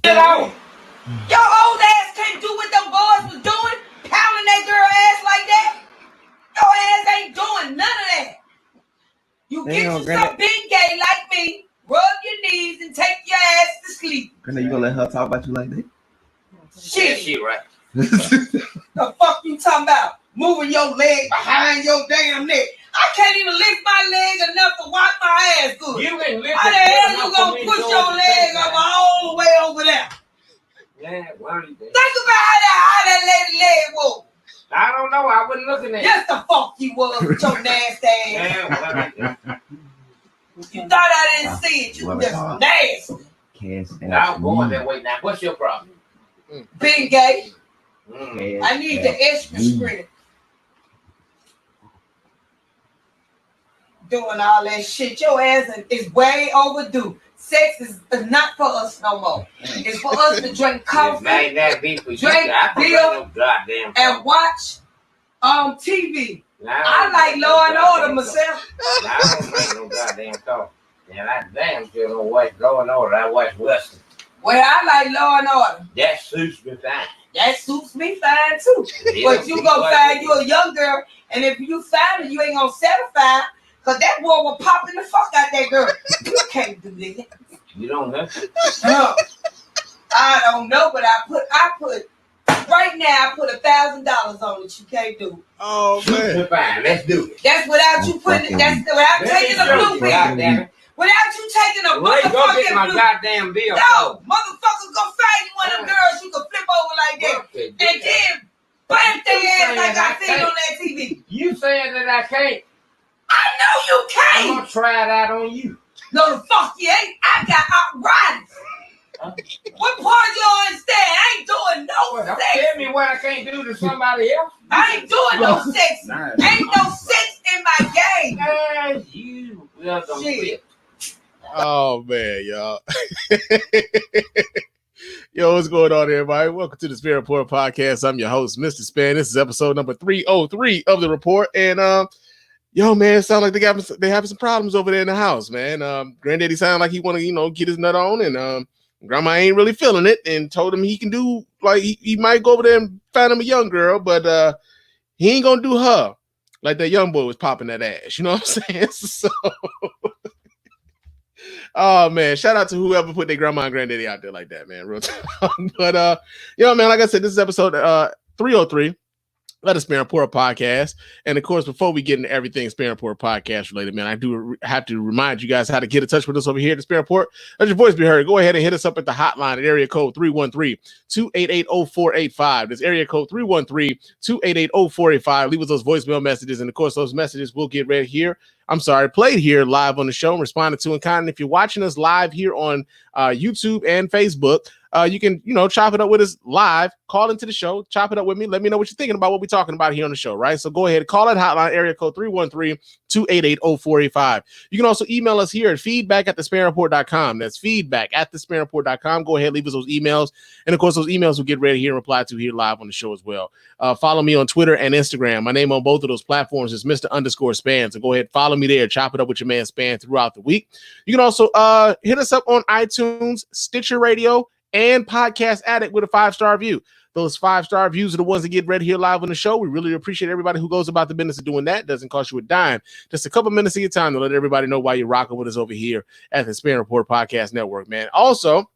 Get out. Your old ass can't do what them boys was doing, pounding that girl ass like that. Your ass ain't doing none of that. You get you some big gay like me, rub your knees and take your ass to sleep. Granddaddy, you gonna let her talk about you like that? Shit, right. The fuck you talking about? Moving your leg behind your damn neck. I can't even lift my leg enough to wipe my ass good. You can lift how the hell you gonna push your leg up all the way over there? Yeah, well, think about how that lady leg was. I don't know. I wasn't looking at it. Yes, the fuck you was with your nasty ass. Yeah, you thought I didn't see it. You just nasty. Now I'm going that way. Now, what's your problem? Big gay. I need the extra script. Doing all that shit. Your ass is way overdue. Sex is not for us no more. It's for us to drink coffee, drink beer, and watch TV. I like Law and Order myself. I don't drink no goddamn coffee. And I damn sure don't watch Law and Order. I watch Western. Well, I like Law and Order. That suits me fine. That suits me fine too. But you gonna find you a young girl, and if you find her, you ain't gonna satisfy. Cause that boy will pop in the fuck out that girl. You can't do that. You don't know? No. I don't know, but I put right now I put $1,000 on it. You can't do it. Oh man. Fine, let's do it. That's without you putting it. That's without taking a blueprint. Without you taking a motherfucking go get my goddamn bill. No, motherfuckers go find you one of them girls you can flip over like that. And then bam their ass like I seen on that TV. You saying that I can't? I know you can't. I'm gonna try it out on you. No, the fuck you ain't. I got arthritis. What part you don't understand? I ain't doing no sex. Tell me what I can't do to somebody else. I ain't doing no sex. Ain't no sex in my game. You welcome. Shit. Oh man, y'all. Yo, what's going on, everybody? Welcome to the Spann Report podcast. I'm your host, Mr. Spann. This is episode number 303 of the report. And yo, man, it sounds like they having some problems over there in the house, man. Granddaddy sounded like he want to, get his nut on, and Grandma ain't really feeling it, and told him he can do like he might go over there and find him a young girl, but he ain't gonna do her like that young boy was popping that ass. You know what I'm saying? So, oh man, shout out to whoever put their grandma and granddaddy out there like that, man. Real talk. But yo, man, like I said, this is episode 303. Let us Spann Report podcast. And of course, before we get into everything Spann Report podcast related, man, I do have to remind you guys how to get in touch with us over here at the Spann Report. Let your voice be heard. Go ahead and hit us up at the hotline at area code 313-288-0485. That's area code 313-288-0485. Leave us those voicemail messages. And of course, those messages will get read here. Played here live on the show and responded to in kind. And if you're watching us live here on YouTube and Facebook, you can, chop it up with us live, call into the show, chop it up with me. Let me know what you're thinking about what we're talking about here on the show, right? So go ahead, call that hotline, area code 313-288-0485. You can also email us here at feedback@thespannreport.com. That's feedback@thespannreport.com. Go ahead, leave us those emails. And of course, those emails will get read here and replied to here live on the show as well. Follow me on Twitter and Instagram. My name on both of those platforms is Mr._Spann. So go ahead, follow me there, chop it up with your man Spann throughout the week. You can also hit us up on iTunes, Stitcher Radio, and Podcast Addict with a 5-star review. Those 5-star reviews are the ones that get read here live on the show. We really appreciate everybody who goes about the business of doing that. It doesn't cost you a dime. Just a couple minutes of your time to let everybody know why you're rocking with us over here at the Spann Report Podcast Network, man. Also,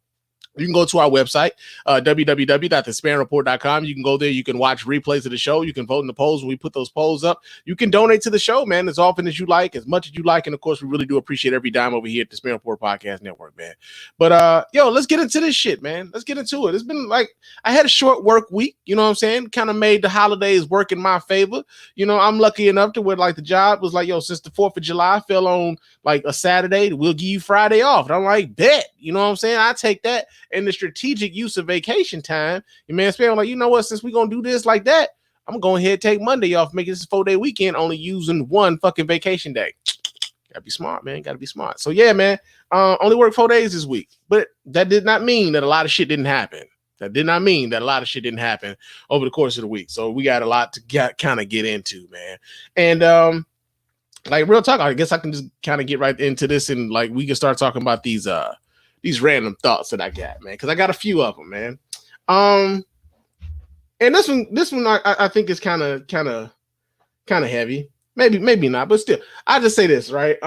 you can go to our website, www.thespannreport.com. You can go there. You can watch replays of the show. You can vote in the polls when we put those polls up. You can donate to the show, man, as often as you like, as much as you like. And, of course, we really do appreciate every dime over here at the Spann Report Podcast Network, man. But, yo, let's get into this shit, man. Let's get into it. It's been like I had a short work week, you know what I'm saying? Kind of made the holidays work in my favor. I'm lucky enough to where, like, the job was like, yo, since the 4th of July fell on, like, a Saturday, we'll give you Friday off. And I'm like, bet. You know what I'm saying? I take that. And the strategic use of vacation time, your man Spann, like, you know what? Since we're going to do this like that, I'm going to go ahead and take Monday off, make this a 4-day weekend, only using one fucking vacation day. Gotta be smart, man. Gotta be smart. So, yeah, man, only work 4 days this week. But that did not mean that a lot of shit didn't happen. That did not mean that a lot of shit didn't happen over the course of the week. So we got a lot to kind of get into, man. And, like, real talk, I guess I can just kind of get right into this and, like, we can start talking about these these random thoughts that I got, man, because I got a few of them, man. And this one I think is kind of heavy. Maybe not, but still, I just say this, right?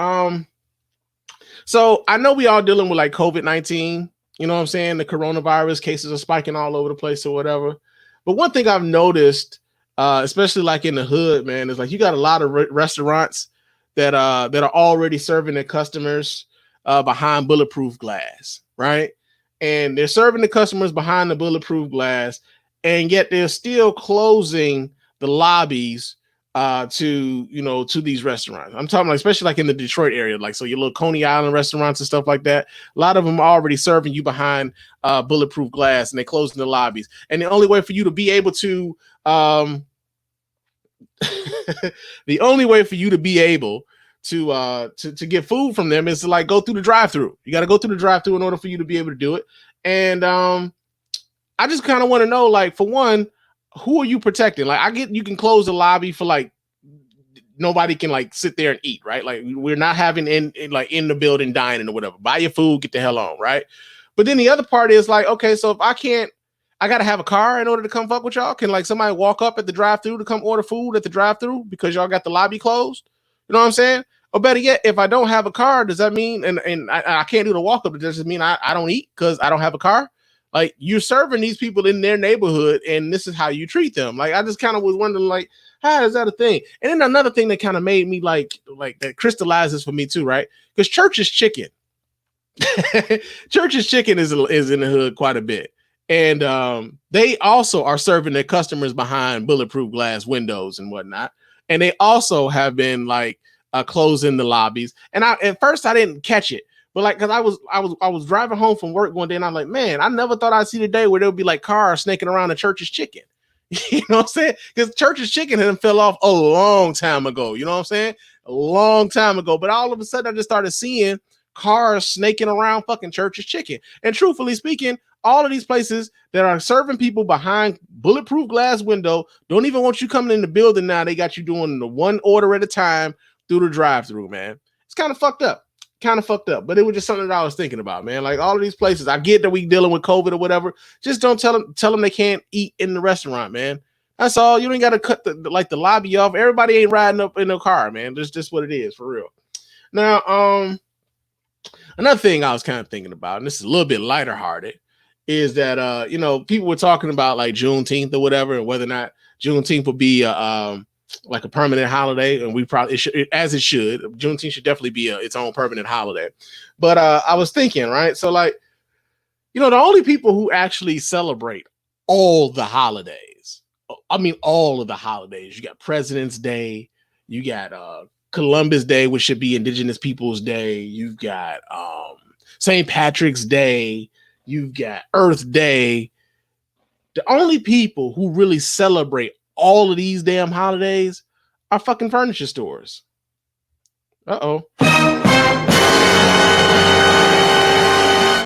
So I know we all dealing with like COVID-19. You know what I'm saying? The coronavirus cases are spiking all over the place or whatever. But one thing I've noticed, especially like in the hood, man, is like you got a lot of restaurants that are already serving their customers behind bulletproof glass, right? And they're serving the customers behind the bulletproof glass, and yet they're still closing the lobbies to these restaurants. I'm talking like, especially like in the Detroit area, like, so your little Coney Island restaurants and stuff like that. A lot of them are already serving you behind bulletproof glass, and they're closing the lobbies. And the only way for you to be able to, to get food from them is to like go through the drive-through. You got to go through the drive-through in order for you to be able to do it. And I just kind of want to know, like, for one, who are you protecting? Like, I get you can close the lobby for like nobody can like sit there and eat, right? Like, we're not having in the building dining or whatever. Buy your food, get the hell on, right? But then the other part is like, okay, so if I gotta have a car in order to come fuck with y'all. Can like somebody walk up at the drive-through to come order food at the drive-through because y'all got the lobby closed? You know what I'm saying? Or better yet, if I don't have a car, does that mean and I can't do the walk up? Does it mean I don't eat because I don't have a car? Like, you're serving these people in their neighborhood, and this is how you treat them. Like, I just kind of was wondering, like, how is that a thing? And then another thing that kind of made me like that crystallizes for me too, right? Because Church's Chicken, Church's Chicken is in the hood quite a bit, and they also are serving their customers behind bulletproof glass windows and whatnot, and they also have been like closing the lobbies. And at first I didn't catch it. But like, cause I was driving home from work one day, and I'm like, man, I never thought I'd see the day where there would be like cars snaking around the Church's Chicken. You know what I'm saying? Because Church's Chicken had fell off a long time ago. You know what I'm saying? A long time ago. But all of a sudden, I just started seeing cars snaking around fucking Church's Chicken. And truthfully speaking, all of these places that are serving people behind bulletproof glass window don't even want you coming in the building now. They got you doing the one order at a time through the drive-through, man. It's kind of fucked up. But it was just something that I was thinking about, man. Like, all of these places, I get that we dealing with COVID or whatever. Just don't tell them they can't eat in the restaurant, man. That's all. You ain't got to cut the lobby off. Everybody ain't riding up in no car, man. That's just what it is, for real. Now, another thing I was kind of thinking about, and this is a little bit lighter hearted, is that people were talking about like Juneteenth or whatever, and whether or not Juneteenth would be like a permanent holiday, and as it should. Juneteenth should definitely be its own permanent holiday. But I was thinking, right? So like, the only people who actually celebrate all the holidays, all of the holidays, you got President's Day, you got Columbus Day, which should be Indigenous Peoples Day, you've got St. Patrick's Day, you've got Earth Day. The only people who really celebrate all of these damn holidays are fucking furniture stores.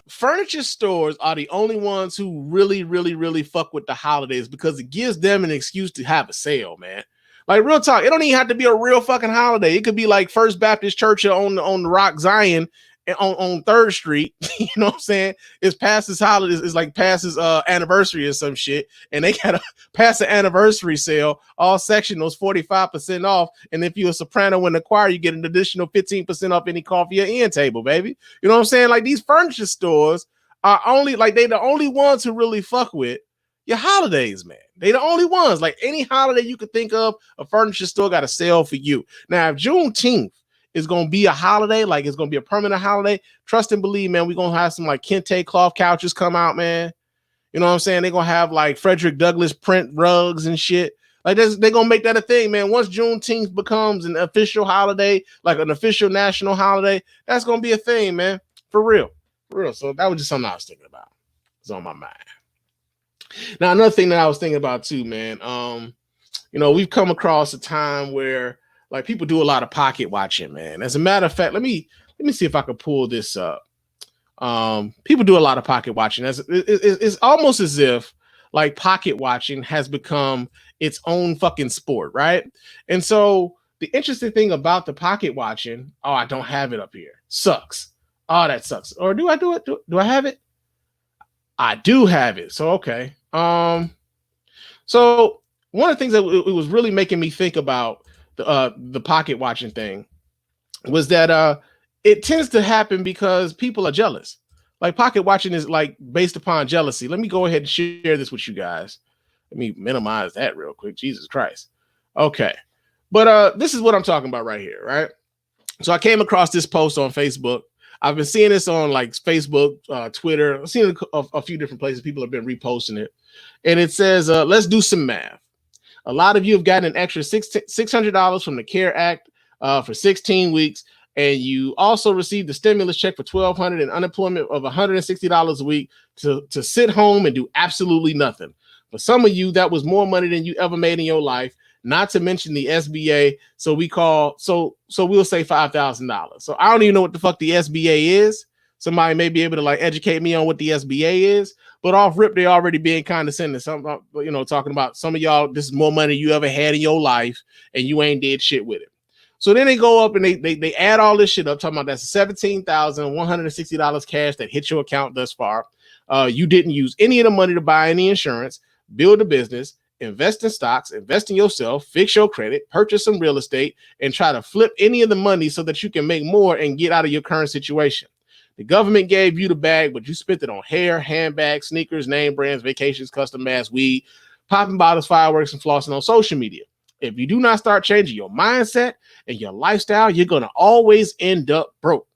Furniture stores are the only ones who really, really, really fuck with the holidays, because it gives them an excuse to have a sale, man. Like, real talk, it don't even have to be a real fucking holiday. It could be like First Baptist Church on the Rock Zion on 3rd Street. You know what I'm saying? It's past his holidays. It's like past his anniversary or some shit. And they got to pass the anniversary sale, all sectionals 45% off. And if you're a soprano in the choir, you get an additional 15% off any coffee or end table, baby. You know what I'm saying? Like, these furniture stores are only like, they the only ones who really fuck with your holidays, man. They the only ones. Like, any holiday you could think of, a furniture store got a sale for you. Now, if Juneteenth is going to be a holiday, like it's going to be a permanent holiday, trust and believe, man, we're going to have some like kente cloth couches come out, man. You know what I'm saying? They're going to have like Frederick Douglass print rugs and shit. Like, they're going to make that a thing, man. Once Juneteenth becomes an official holiday, like an official national holiday, that's going to be a thing, man. For real. So that was just something I was thinking about. It's on my mind. Now, another thing that I was thinking about too, man, we've come across a time where like people do a lot of pocket watching, man. As a matter of fact, let me see if I can pull this up. People do a lot of pocket watching. It's almost as if like pocket watching has become its own fucking sport, right? And so the interesting thing about the pocket watching, I don't have it up here. Sucks. Oh, that sucks. Or do I do it? Do I have it? I do have it. So okay. So one of the things that it was really making me think about the pocket watching thing was that it tends to happen because people are jealous. Like pocket watching is like based upon jealousy. Let me go ahead and share this with you guys. Let me minimize that real quick. Jesus Christ. Okay. But this is what I'm talking about right here, right? So I came across this post on Facebook. I've been seeing this on like Facebook, Twitter. I've seen it a few different places. People have been reposting it. And it says, let's do some math. A lot of you have gotten an extra $600 from the CARE Act for 16 weeks. And you also received a stimulus check for $1,200 and unemployment of $160 a week to sit home and do absolutely nothing. For some of you, that was more money than you ever made in your life. Not to mention the SBA. So we'll say $5,000. So I don't even know what the fuck the SBA is. Somebody may be able to like educate me on what the SBA is. But off rip, they already being condescending. Some, talking about some of y'all, this is more money you ever had in your life, and you ain't did shit with it. So then they go up and they add all this shit up, talking about that's $17,160 cash that hit your account thus far. You didn't use any of the money to buy any insurance, build a business, invest in stocks, invest in yourself, fix your credit, purchase some real estate, and try to flip any of the money so that you can make more and get out of your current situation. The government gave you the bag, but you spent it on hair, handbags, sneakers, name brands, vacations, custom masks, weed, popping bottles, fireworks, and flossing on social media. If you do not start changing your mindset and your lifestyle, you're going to always end up broke.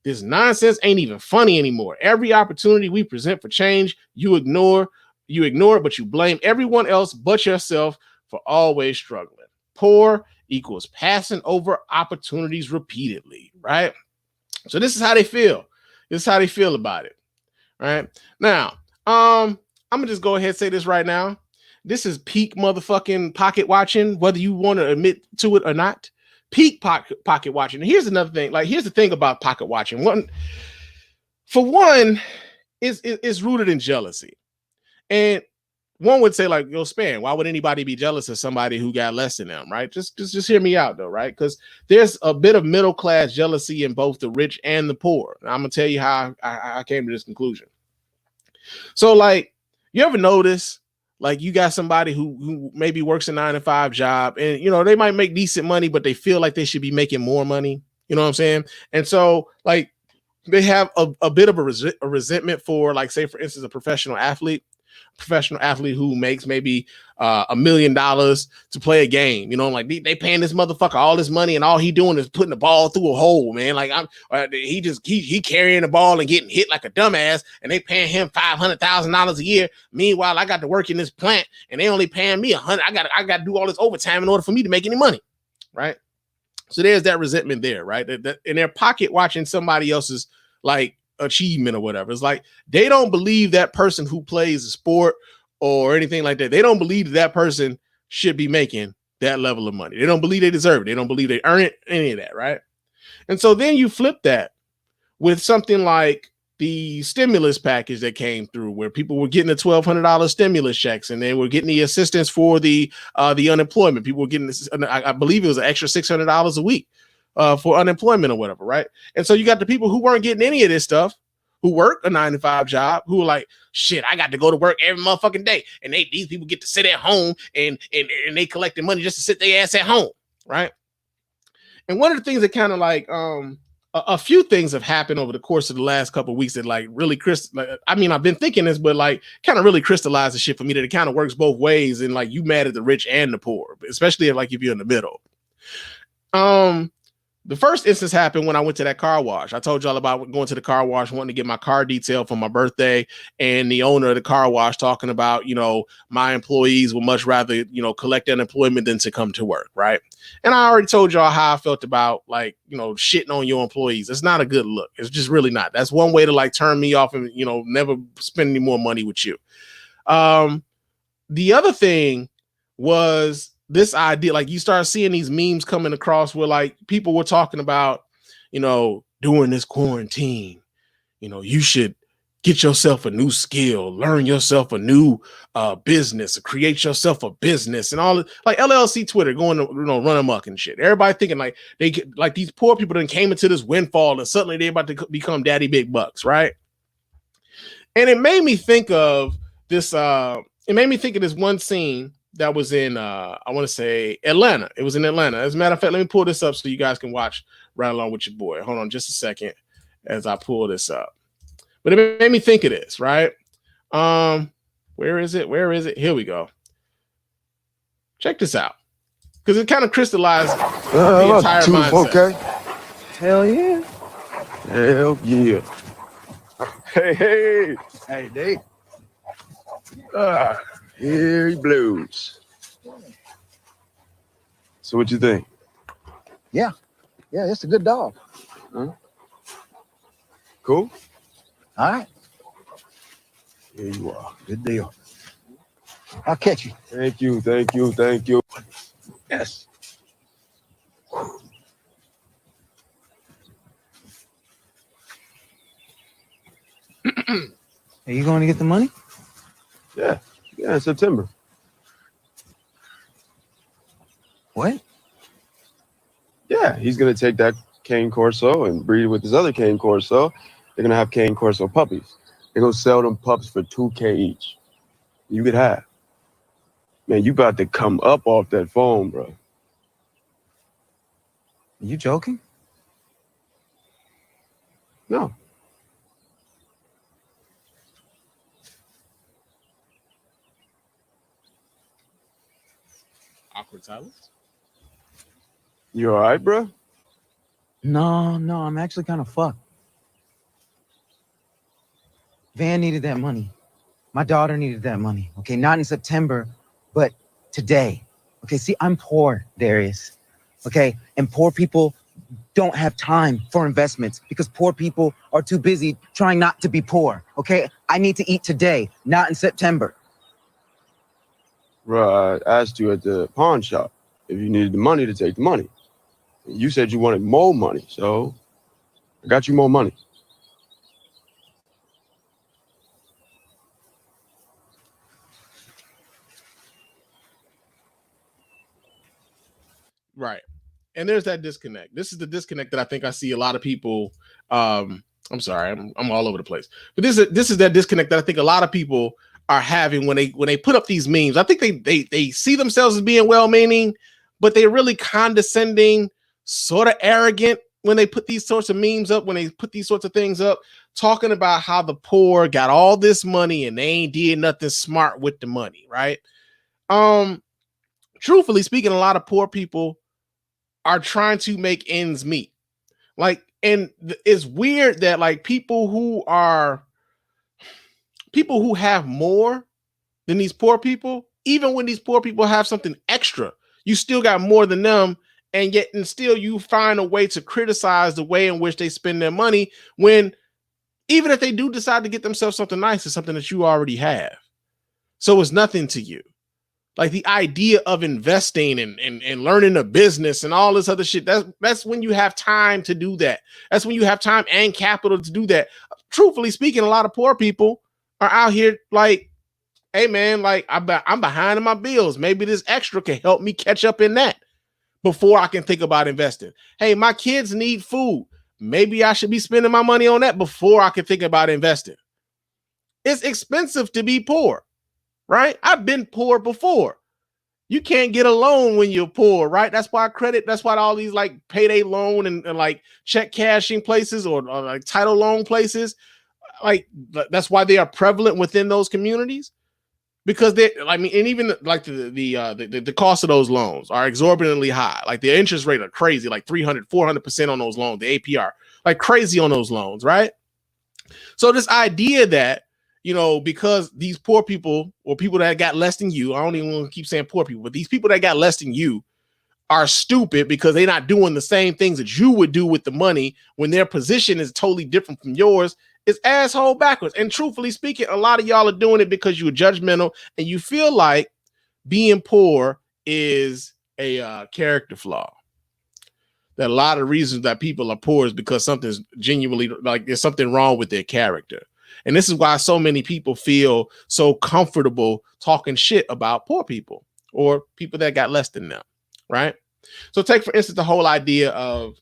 This nonsense ain't even funny anymore. Every opportunity we present for change, you ignore it, but you blame everyone else but yourself for always struggling. Poor equals passing over opportunities repeatedly, right? So this is how they feel. This is how they feel about it, right? Now, I'm going to just go ahead and say this right now. This is peak motherfucking pocket watching, whether you want to admit to it or not. Peak pocket watching. And here's another thing. Like, here's the thing about pocket watching. One, is rooted in jealousy. And one would say, like, yo, Spann, why would anybody be jealous of somebody who got less than them, right? Just hear me out, though, right? Because there's a bit of middle class jealousy in both the rich and the poor. And I'm gonna tell you how I came to this conclusion. So, like, you ever notice, like, you got somebody who maybe works a 9-to-5 job, and they might make decent money, but they feel like they should be making more money. You know what I'm saying? And so, like, they have a bit of a resentment for, like, say, for instance, a professional athlete who makes maybe $1 million to play a game, like they paying this motherfucker all this money and all he doing is putting the ball through a hole, man. Like he carrying the ball and getting hit like a dumbass, and they paying him $500,000 a year. Meanwhile, I got to work in this plant and they only paying me $100. I got to do all this overtime in order for me to make any money, right? So there's that resentment there, right? That in their pocket watching somebody else's like achievement or whatever. It's like they don't believe that person who plays a sport or anything like that. They don't believe that person should be making that level of money. They don't believe they deserve it. They don't believe they earn it, any of that, right? And so then you flip that with something like the stimulus package that came through, where people were getting the $1,200 stimulus checks and they were getting the assistance for the unemployment. People were getting this, I believe it was an extra $600 a week for unemployment or whatever, right? And so you got the people who weren't getting any of this stuff, who work a 9-to-5 job, who are like, shit, I got to go to work every motherfucking day. And these people get to sit at home and they collecting money just to sit their ass at home, right? And one of the things that kind of like, a few things have happened over the course of the last couple of weeks that like really, I've been thinking this, but like kind of really crystallized the shit for me that it kind of works both ways. And like you mad at the rich and the poor, especially if you're in the middle. The first instance happened when I went to that car wash. I told y'all about going to the car wash, wanting to get my car detailed for my birthday, and the owner of the car wash talking about, my employees would much rather, collect unemployment than to come to work, right? And I already told y'all how I felt about like, shitting on your employees. It's not a good look. It's just really not. That's one way to like turn me off and, never spend any more money with you. The other thing was this idea, like you start seeing these memes coming across where like people were talking about, during this quarantine, you should get yourself a new skill, learn yourself a new business, create yourself a business, and all like LLC Twitter going to run amok and shit. Everybody thinking like they get like these poor people then came into this windfall and suddenly they're about to become daddy big bucks, right? And it made me think of this. It made me think of this one scene that was in I want to say Atlanta. It was in Atlanta. As a matter of fact, let me pull this up so you guys can watch right along with your boy. Hold on just a second as I pull this up. But it made me think of this, right? Where is it? Where is it? Here we go. Check this out. Because it kind of crystallized the entire mindset. Okay. Hell yeah. Hell yeah. Hey, Dave. Here he blows. So what you think? Yeah, it's a good dog. Huh? Cool? All right, Here you are. good deal. I'll catch you. Thank you. Yes. Are you going to get the money? Yeah, in September. What? Yeah, he's gonna take that cane corso and breed it with his other cane corso. They're gonna have cane corso puppies. They're gonna sell them pups for $2K each. You could have. Man, you about to come up off that phone, bro. Are you joking? No. Awkward silence. You all right, bro? No, I'm actually kind of fucked. Van needed that money. My daughter needed that money. Okay, not in September, but today. Okay, see, I'm poor, Darius. Okay, and poor people don't have time for investments because poor people are too busy trying not to be poor. Okay, I need to eat today, not in September. Bro, I asked you at the pawn shop if you needed the money to take the money. You said you wanted more money, so I got you more money. Right. And there's that disconnect. This is the disconnect that I think I see a lot of people. I'm sorry, I'm all over the place. But this is that disconnect that I think a lot of people are having when they put up these memes. I think they see themselves as being well-meaning, but they're really condescending, sort of arrogant when they put these sorts of memes up, when they put these sorts of things up, talking about how the poor got all this money and they ain't did nothing smart with the money, right? Truthfully speaking, a lot of poor people are trying to make ends meet. Like, and it's weird that like people who have more than these poor people, even when these poor people have something extra, you still got more than them. And yet, and still you find a way to criticize the way in which they spend their money when even if they do decide to get themselves something nice, it's something that you already have. So it's nothing to you. Like the idea of investing and learning a business and all this other shit, that's when you have time to do that. That's when you have time and capital to do that. Truthfully speaking, a lot of poor people are out here like, hey man, like I'm behind in my bills. Maybe this extra can help me catch up in that before I can think about investing. Hey, my kids need food. Maybe I should be spending my money on that before I can think about investing. It's expensive to be poor. Right? I've been poor before. You can't get a loan when you're poor, right? That's why that's why all these like payday loan and like check cashing places or like title loan places, like that's why they are prevalent within those communities. Because and even like the cost of those loans are exorbitantly high. Like the interest rate are crazy, like 300-400% on those loans, the APR, like crazy on those loans, right? So this idea that, because these poor people or people that got less than you, I don't even want to keep saying poor people, but these people that got less than you are stupid because they're not doing the same things that you would do with the money when their position is totally different from yours is asshole backwards. And truthfully speaking, a lot of y'all are doing it because you're judgmental and you feel like being poor is a character flaw. That a lot of reasons that people are poor is because something's genuinely like there's something wrong with their character. And this is why so many people feel so comfortable talking shit about poor people or people that got less than them, right? So take, for instance, the whole idea of,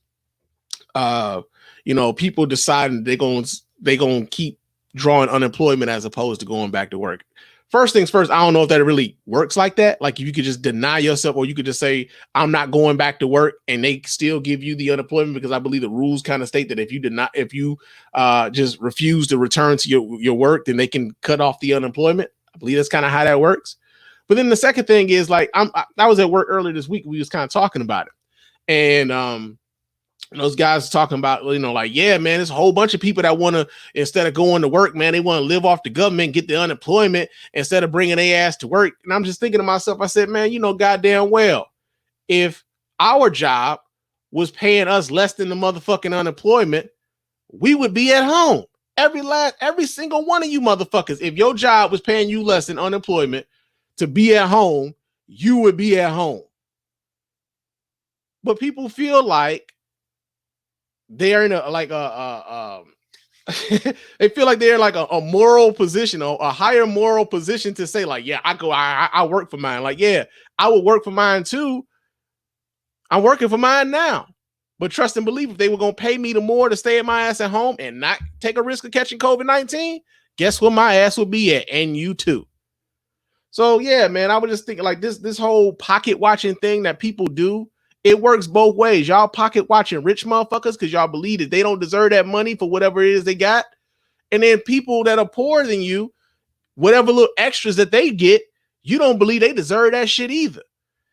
people deciding they're going to keep drawing unemployment as opposed to going back to work. First things first, I don't know if that really works like that. Like if you could just deny yourself, or you could just say, I'm not going back to work, and they still give you the unemployment, because I believe the rules kind of state that if you just refuse to return to your work, then they can cut off the unemployment. I believe that's kind of how that works. But then the second thing is, like, I was at work earlier this week. We was kind of talking about it. And those guys talking about, like, yeah, man, there's a whole bunch of people that want to, instead of going to work, man, they want to live off the government, get the unemployment instead of bringing their ass to work. And I'm just thinking to myself, I said, man, goddamn well, if our job was paying us less than the motherfucking unemployment, we would be at home. Every single one of you motherfuckers, if your job was paying you less than unemployment to be at home, you would be at home. But people feel like they're in they feel like they're in like a moral position, or a higher moral position, to say like, yeah, I work for mine. Like, yeah, I would work for mine too. I'm working for mine now. But trust and believe, if they were going to pay me the more to stay my ass at home and not take a risk of catching COVID-19, guess where my ass would be at? And you too. So yeah, man, I was just thinking, like, this whole pocket watching thing that people do, it works both ways. Y'all pocket watching rich motherfuckers because y'all believe that they don't deserve that money for whatever it is they got. And then people that are poorer than you, whatever little extras that they get, you don't believe they deserve that shit either.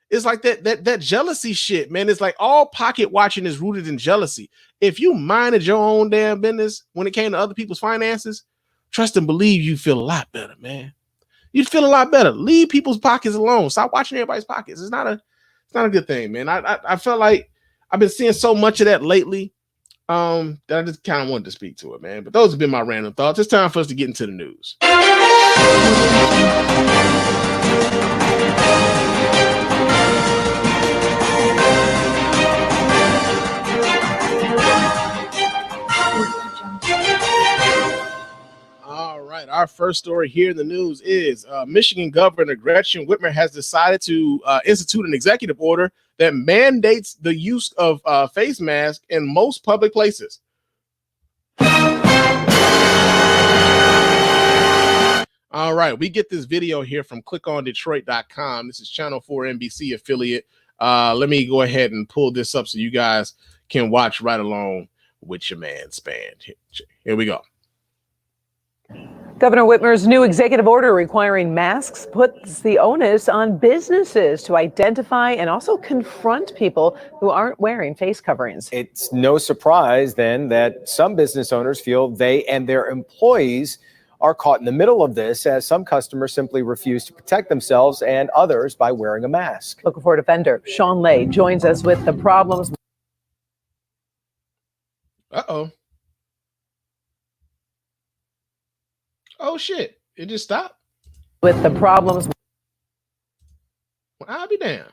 It's like that jealousy shit, man. It's like all pocket watching is rooted in jealousy. If you minded your own damn business when it came to other people's finances, trust and believe you feel a lot better, man. You'd feel a lot better. Leave people's pockets alone. Stop watching everybody's pockets. It's not a good thing, man. I felt like I've been seeing so much of that lately that I just kind of wanted to speak to it, man. But those have been my random thoughts. It's time for us to get into the news. All right, our first story here in the news is Michigan Governor Gretchen Whitmer has decided to institute an executive order that mandates the use of face masks in most public places. All right, we get this video here from clickondetroit.com. This is Channel 4 NBC affiliate. Let me go ahead and pull this up so you guys can watch right along with your man Spann. Here we go. Governor Whitmer's new executive order requiring masks puts the onus on businesses to identify and also confront people who aren't wearing face coverings. It's no surprise then that some business owners feel they and their employees are caught in the middle of this, as some customers simply refuse to protect themselves and others by wearing a mask. Local 4 defender Sean Lay joins us with the problems. Uh-oh. Oh, shit. It just stopped? With the problems. Well, I'll be damned.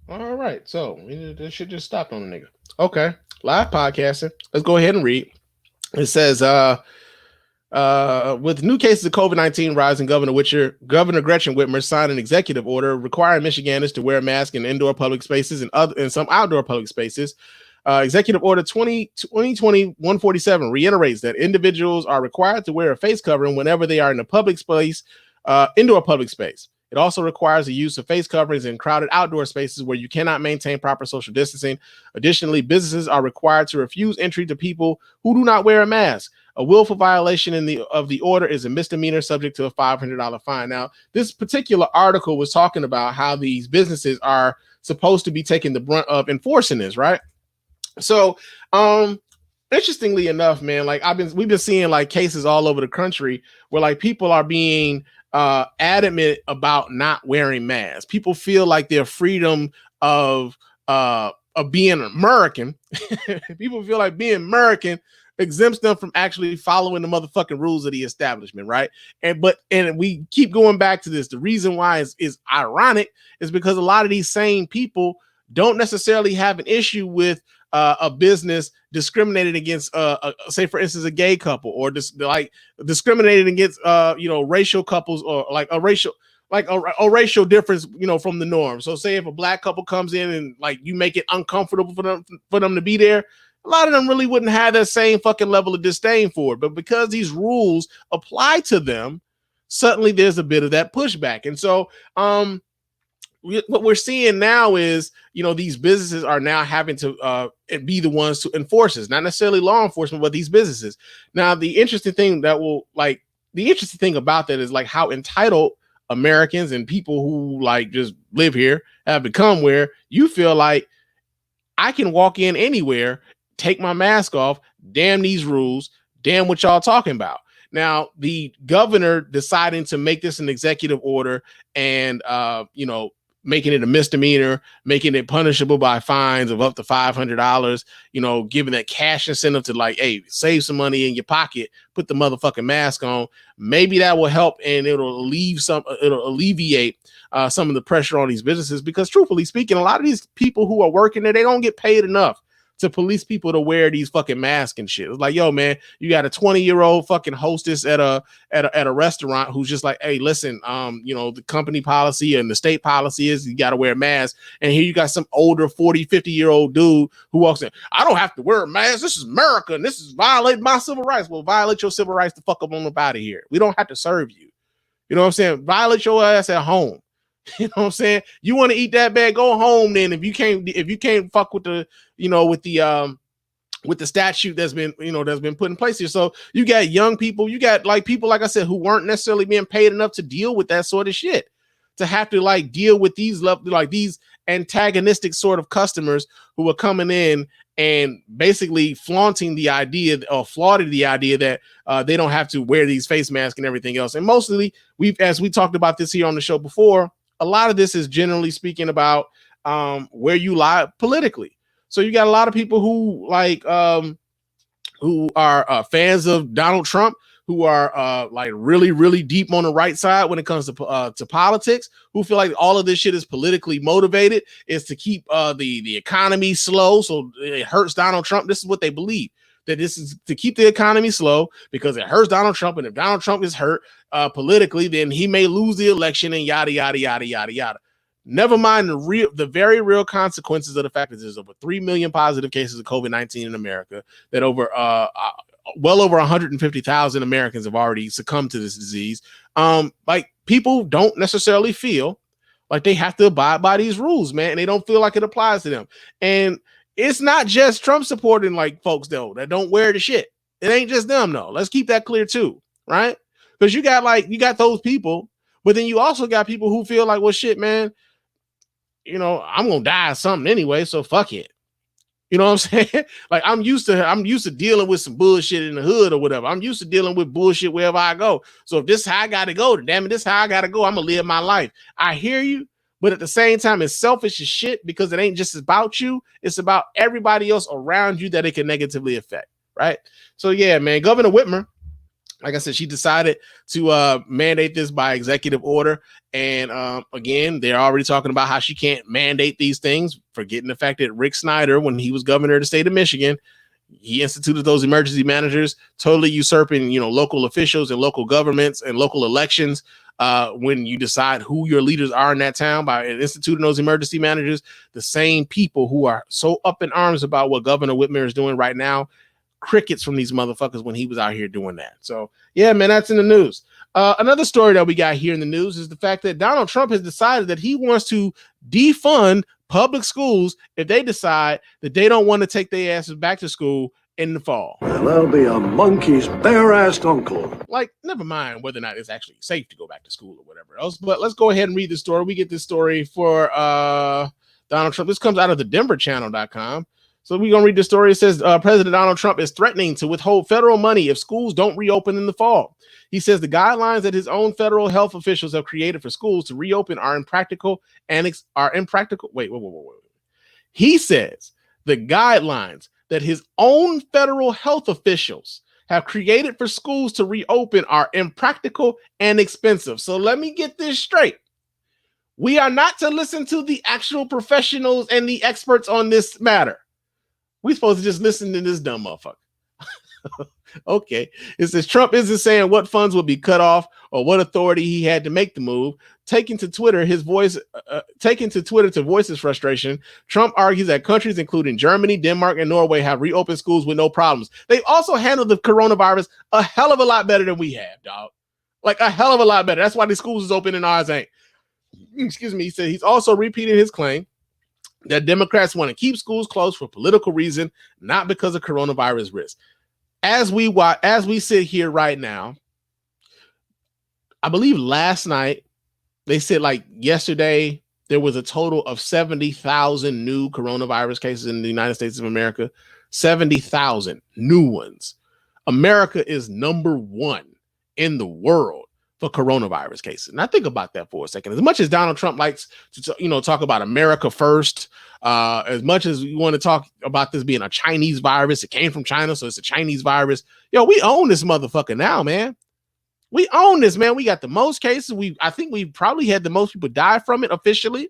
All right. So, this shit just stopped on the nigga. Okay. Live podcasting. Let's go ahead and read. It says, with new cases of COVID-19 rising, Governor Gretchen Whitmer signed an executive order requiring Michiganders to wear a mask in indoor public spaces and some outdoor public spaces. Executive Order 2020-147 reiterates that individuals are required to wear a face covering whenever they are in a public space, indoor public space. It also requires the use of face coverings in crowded outdoor spaces where you cannot maintain proper social distancing. Additionally, businesses are required to refuse entry to people who do not wear a mask. A willful violation of the order is a misdemeanor subject to a $500 fine. Now, this particular article was talking about how these businesses are supposed to be taking the brunt of enforcing this, right? So, interestingly enough, man, like we've been seeing like cases all over the country where like people are being adamant about not wearing masks. People feel like their freedom of being American, people feel like being American exempts them from actually following the motherfucking rules of the establishment, right? And we keep going back to this. The reason why is ironic is because a lot of these same people don't necessarily have an issue with a business discriminated against, say for instance, a gay couple, or discriminated against, racial couples, or like a racial difference, from the norm. So say if a black couple comes in and like you make it uncomfortable for them to be there, a lot of them really wouldn't have that same fucking level of disdain for it. But because these rules apply to them, suddenly there's a bit of that pushback. And so what we're seeing now is, these businesses are now having to be the ones to enforce this, not necessarily law enforcement, but these businesses. Now, the interesting thing about that is like how entitled Americans and people who like just live here have become, where you feel like I can walk in anywhere, take my mask off, damn these rules, damn what y'all talking about. Now, the governor deciding to make this an executive order and, making it a misdemeanor, making it punishable by fines of up to $500, giving that cash incentive to like, hey, save some money in your pocket, put the motherfucking mask on. Maybe that will help, and it'll alleviate some of the pressure on these businesses, because truthfully speaking, a lot of these people who are working there, they don't get paid enough to police people to wear these fucking masks and shit. It's like, yo, man, you got a 20-year-old fucking hostess at a restaurant who's just like, hey, listen, the company policy and the state policy is you got to wear a mask. And here you got some older 40, 50-year-old dude who walks in, I don't have to wear a mask. This is America, and this is violating my civil rights. Well, violate your civil rights to fuck up on up out of here. We don't have to serve you. You know what I'm saying? Violate your ass at home. You know what I'm saying? You want to eat that bad, go home then. If you can't fuck with the, with the statute that's been put in place here. So you got young people, you got like people, like I said, who weren't necessarily being paid enough to deal with that sort of shit, to have to like deal with these antagonistic sort of customers who are coming in and basically flaunting the idea that they don't have to wear these face masks and everything else. And mostly as we talked about this here on the show before, a lot of this is generally speaking about where you lie politically. So you got a lot of people who are fans of Donald Trump, who are like really, really deep on the right side when it comes to politics, who feel like all of this shit is politically motivated, is to keep the economy slow, so it hurts Donald Trump. This is what they believe, that this is to keep the economy slow because it hurts Donald Trump, and if Donald Trump is hurt politically, then he may lose the election, and yada yada yada yada yada. Never mind the very real consequences of the fact that there's over 3 million positive cases of COVID-19 in America, that well over 150,000 Americans have already succumbed to this disease. Like, people don't necessarily feel like they have to abide by these rules, man, and they don't feel like it applies to them. And it's not just Trump supporting like folks though that don't wear the shit. It ain't just them though. Let's keep that clear too, right? Because you got those people, but then you also got people who feel like, well, shit, man, I'm gonna die of something anyway, so fuck it. You know what I'm saying? Like, I'm used to dealing with some bullshit in the hood or whatever. I'm used to dealing with bullshit wherever I go. So if this is how I gotta go, then damn it, this is how I gotta go. I'm gonna live my life. I hear you, but at the same time, it's selfish as shit, because it ain't just about you. It's about everybody else around you that it can negatively affect, right? So yeah, man, Governor Whitmer, like I said, she decided to mandate this by executive order. And again, they're already talking about how she can't mandate these things, forgetting the fact that Rick Snyder, when he was governor of the state of Michigan, he instituted those emergency managers, totally usurping, local officials and local governments and local elections. When you decide who your leaders are in that town by instituting those emergency managers, the same people who are so up in arms about what Governor Whitmer is doing right now, crickets from these motherfuckers when he was out here doing that. So yeah, man, that's in the news. Another story that we got here in the news is the fact that Donald Trump has decided that he wants to defund public schools if they decide that they don't want to take their asses back to school in the fall. And that'll be a monkey's bare-assed uncle. Like, never mind whether or not it's actually safe to go back to school or whatever else, but let's go ahead and read the story. We get this story for Donald Trump. This comes out of the denverchannel.com. So we're going to read the story. It says President Donald Trump is threatening to withhold federal money if schools don't reopen in the fall. He says the guidelines that his own federal health officials have created for schools to reopen are impractical. Wait. He says the guidelines that his own federal health officials have created for schools to reopen are impractical and expensive. So let me get this straight. We are not to listen to the actual professionals and the experts on this matter. We supposed to just listen to this dumb motherfucker. Okay. It says Trump isn't saying what funds will be cut off or what authority he had to make the move. Taking to Twitter to voice his frustration, Trump argues that countries including Germany, Denmark, and Norway have reopened schools with no problems. They've also handled the coronavirus a hell of a lot better than we have, dog. Like a hell of a lot better. That's why the schools is open and ours ain't. Excuse me. He said he's also repeating his claim that Democrats want to keep schools closed for political reason, not because of coronavirus risk. As we sit here right now, I believe last night they said like yesterday there was a total of 70,000 new coronavirus cases in the United States of America. 70,000 new ones. America is number one in the world for coronavirus cases. Now think about that for a second. As much as Donald Trump likes to talk about America first, as much as we want to talk about this being a Chinese virus, it came from China, so it's a Chinese virus. Yo, we own this motherfucker now, man. We own this, man. We got the most cases. I think we probably had the most people die from it officially.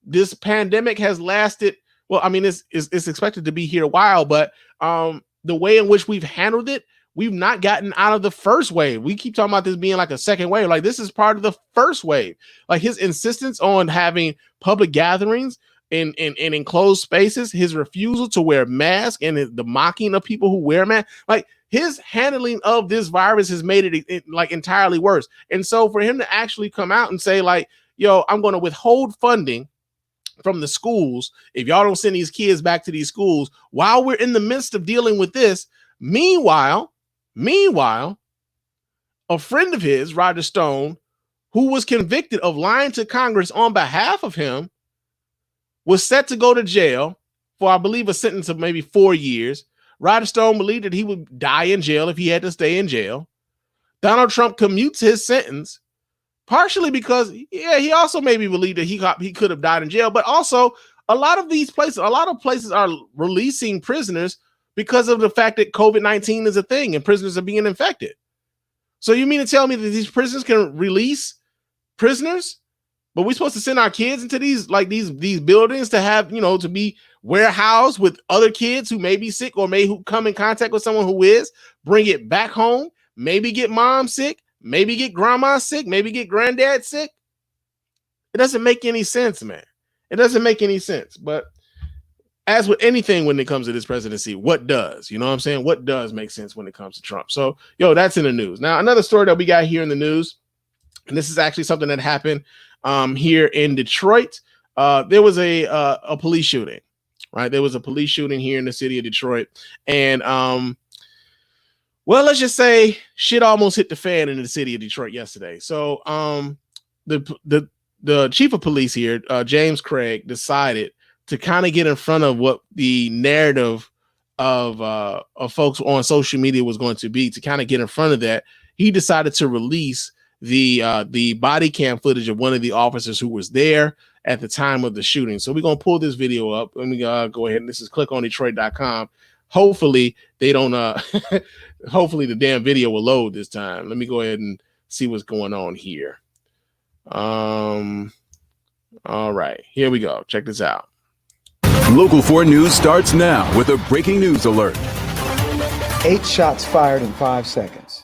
This pandemic has lasted. Well, I mean, it's expected to be here a while, but the way in which we've handled it, we've not gotten out of the first wave. We keep talking about this being like a second wave. Like this is part of the first wave. Like his insistence on having public gatherings in enclosed spaces, his refusal to wear masks and the mocking of people who wear masks, like his handling of this virus has made it like entirely worse. And so for him to actually come out and say like, yo, I'm going to withhold funding from the schools if y'all don't send these kids back to these schools while we're in the midst of dealing with this. Meanwhile, a friend of his, Roger Stone, who was convicted of lying to Congress on behalf of him, was set to go to jail for, I believe, a sentence of maybe 4 years. Roger Stone believed that he would die in jail if he had to stay in jail. Donald Trump commutes his sentence, partially because, he also maybe believed that he could have died in jail, but also a lot of places are releasing prisoners because of the fact that COVID-19 is a thing and prisoners are being infected. So you mean to tell me that these prisons can release prisoners, but we're supposed to send our kids into these buildings to have, to be warehoused with other kids who may be sick or who come in contact with someone who is, bring it back home, maybe get mom sick, maybe get grandma sick, maybe get granddad sick? It doesn't make any sense, man. It doesn't make any sense. But as with anything when it comes to this presidency, what does? You know what I'm saying? What does make sense when it comes to Trump? So, that's in the news. Now, another story that we got here in the news, and this is actually something that happened here in Detroit. There was a police shooting, right? There was a police shooting here in the city of Detroit. And, let's just say shit almost hit the fan in the city of Detroit yesterday. So the chief of police here, James Craig, decided to kind of get in front of what the narrative of folks on social media was going to be. To kind of get in front of that, he decided to release the body cam footage of one of the officers who was there at the time of the shooting. So we're going to pull this video up. Let me go ahead. And this is clickondetroit.com. Hopefully they don't, hopefully the damn video will load this time. Let me go ahead and see what's going on here. All right, here we go. Check this out. Local 4 News starts now with a breaking news alert. 8 shots fired in 5 seconds.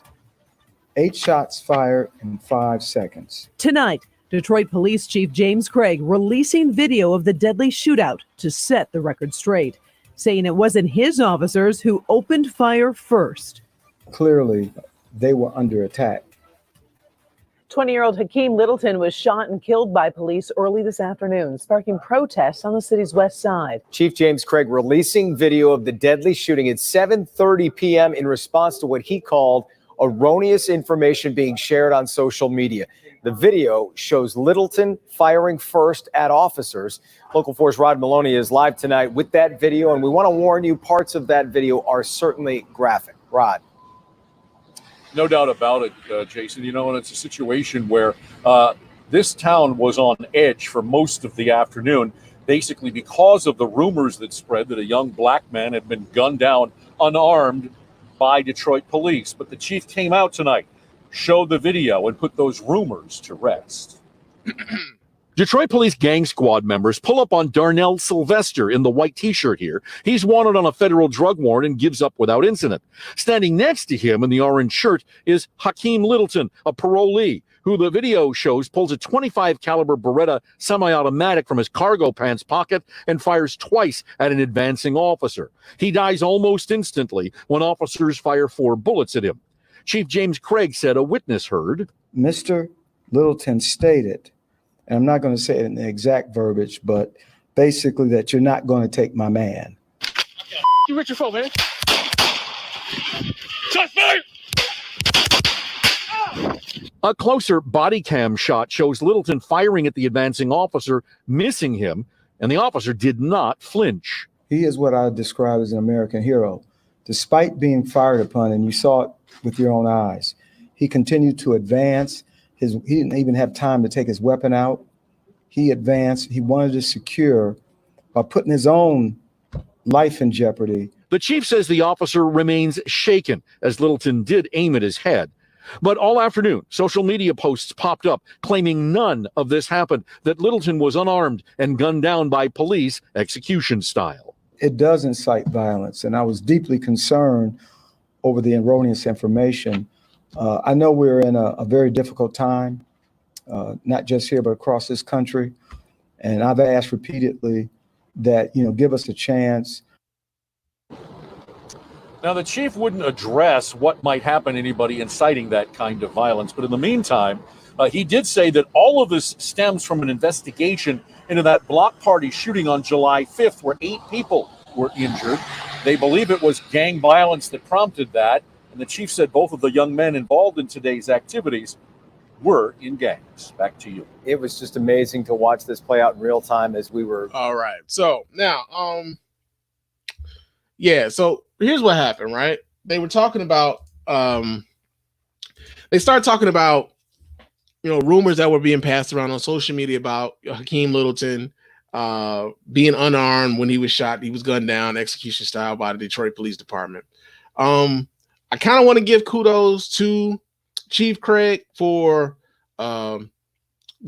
8 shots fired in 5 seconds. Tonight, Detroit Police Chief James Craig releasing video of the deadly shootout to set the record straight, saying it wasn't his officers who opened fire first. Clearly, they were under attack. 20-year-old Hakim Littleton was shot and killed by police early this afternoon, sparking protests on the city's west side. Chief James Craig releasing video of the deadly shooting at 7:30 p.m. in response to what he called erroneous information being shared on social media. The video shows Littleton firing first at officers. Local 4's Rod Maloney is live tonight with that video, and we want to warn you, parts of that video are certainly graphic. Rod. No doubt about it, Jason. And it's a situation where this town was on edge for most of the afternoon, basically because of the rumors that spread that a young black man had been gunned down unarmed by Detroit police. But the chief came out tonight, showed the video, and put those rumors to rest. Detroit police gang squad members pull up on Darnell Sylvester in the white t-shirt here. He's wanted on a federal drug warrant and gives up without incident. Standing next to him in the orange shirt is Hakim Littleton, a parolee, who the video shows pulls a 25 caliber Beretta semi-automatic from his cargo pants pocket and fires twice at an advancing officer. He dies almost instantly when officers fire 4 bullets at him. Chief James Craig said a witness heard Mr. Littleton stated, and I'm not going to say it in the exact verbiage, but basically that you're not going to take my man. You reach your phone, man. Shots fired! A closer body cam shot shows Littleton firing at the advancing officer, missing him, and the officer did not flinch. He is what I describe as an American hero. Despite being fired upon, and you saw it with your own eyes, he continued to advance. He didn't even have time to take his weapon out. He advanced. He wanted to secure by putting his own life in jeopardy. The chief says the officer remains shaken as Littleton did aim at his head. But all afternoon, social media posts popped up claiming none of this happened, that Littleton was unarmed and gunned down by police execution style. It does incite violence, and I was deeply concerned over the erroneous information. I know we're in a very difficult time, not just here, but across this country. And I've asked repeatedly that, give us a chance. Now, the chief wouldn't address what might happen to anybody inciting that kind of violence. But in the meantime, he did say that all of this stems from an investigation into that block party shooting on July 5th, where 8 people were injured. They believe it was gang violence that prompted that. And the chief said both of the young men involved in today's activities were in gangs. Back to you. It was just amazing to watch this play out in real time as we were. All right. So now, yeah. So here's what happened, right? They were talking about, they started talking about, rumors that were being passed around on social media about Hakim Littleton being unarmed when he was shot. He was gunned down execution style by the Detroit Police Department. I kind of want to give kudos to Chief Craig for the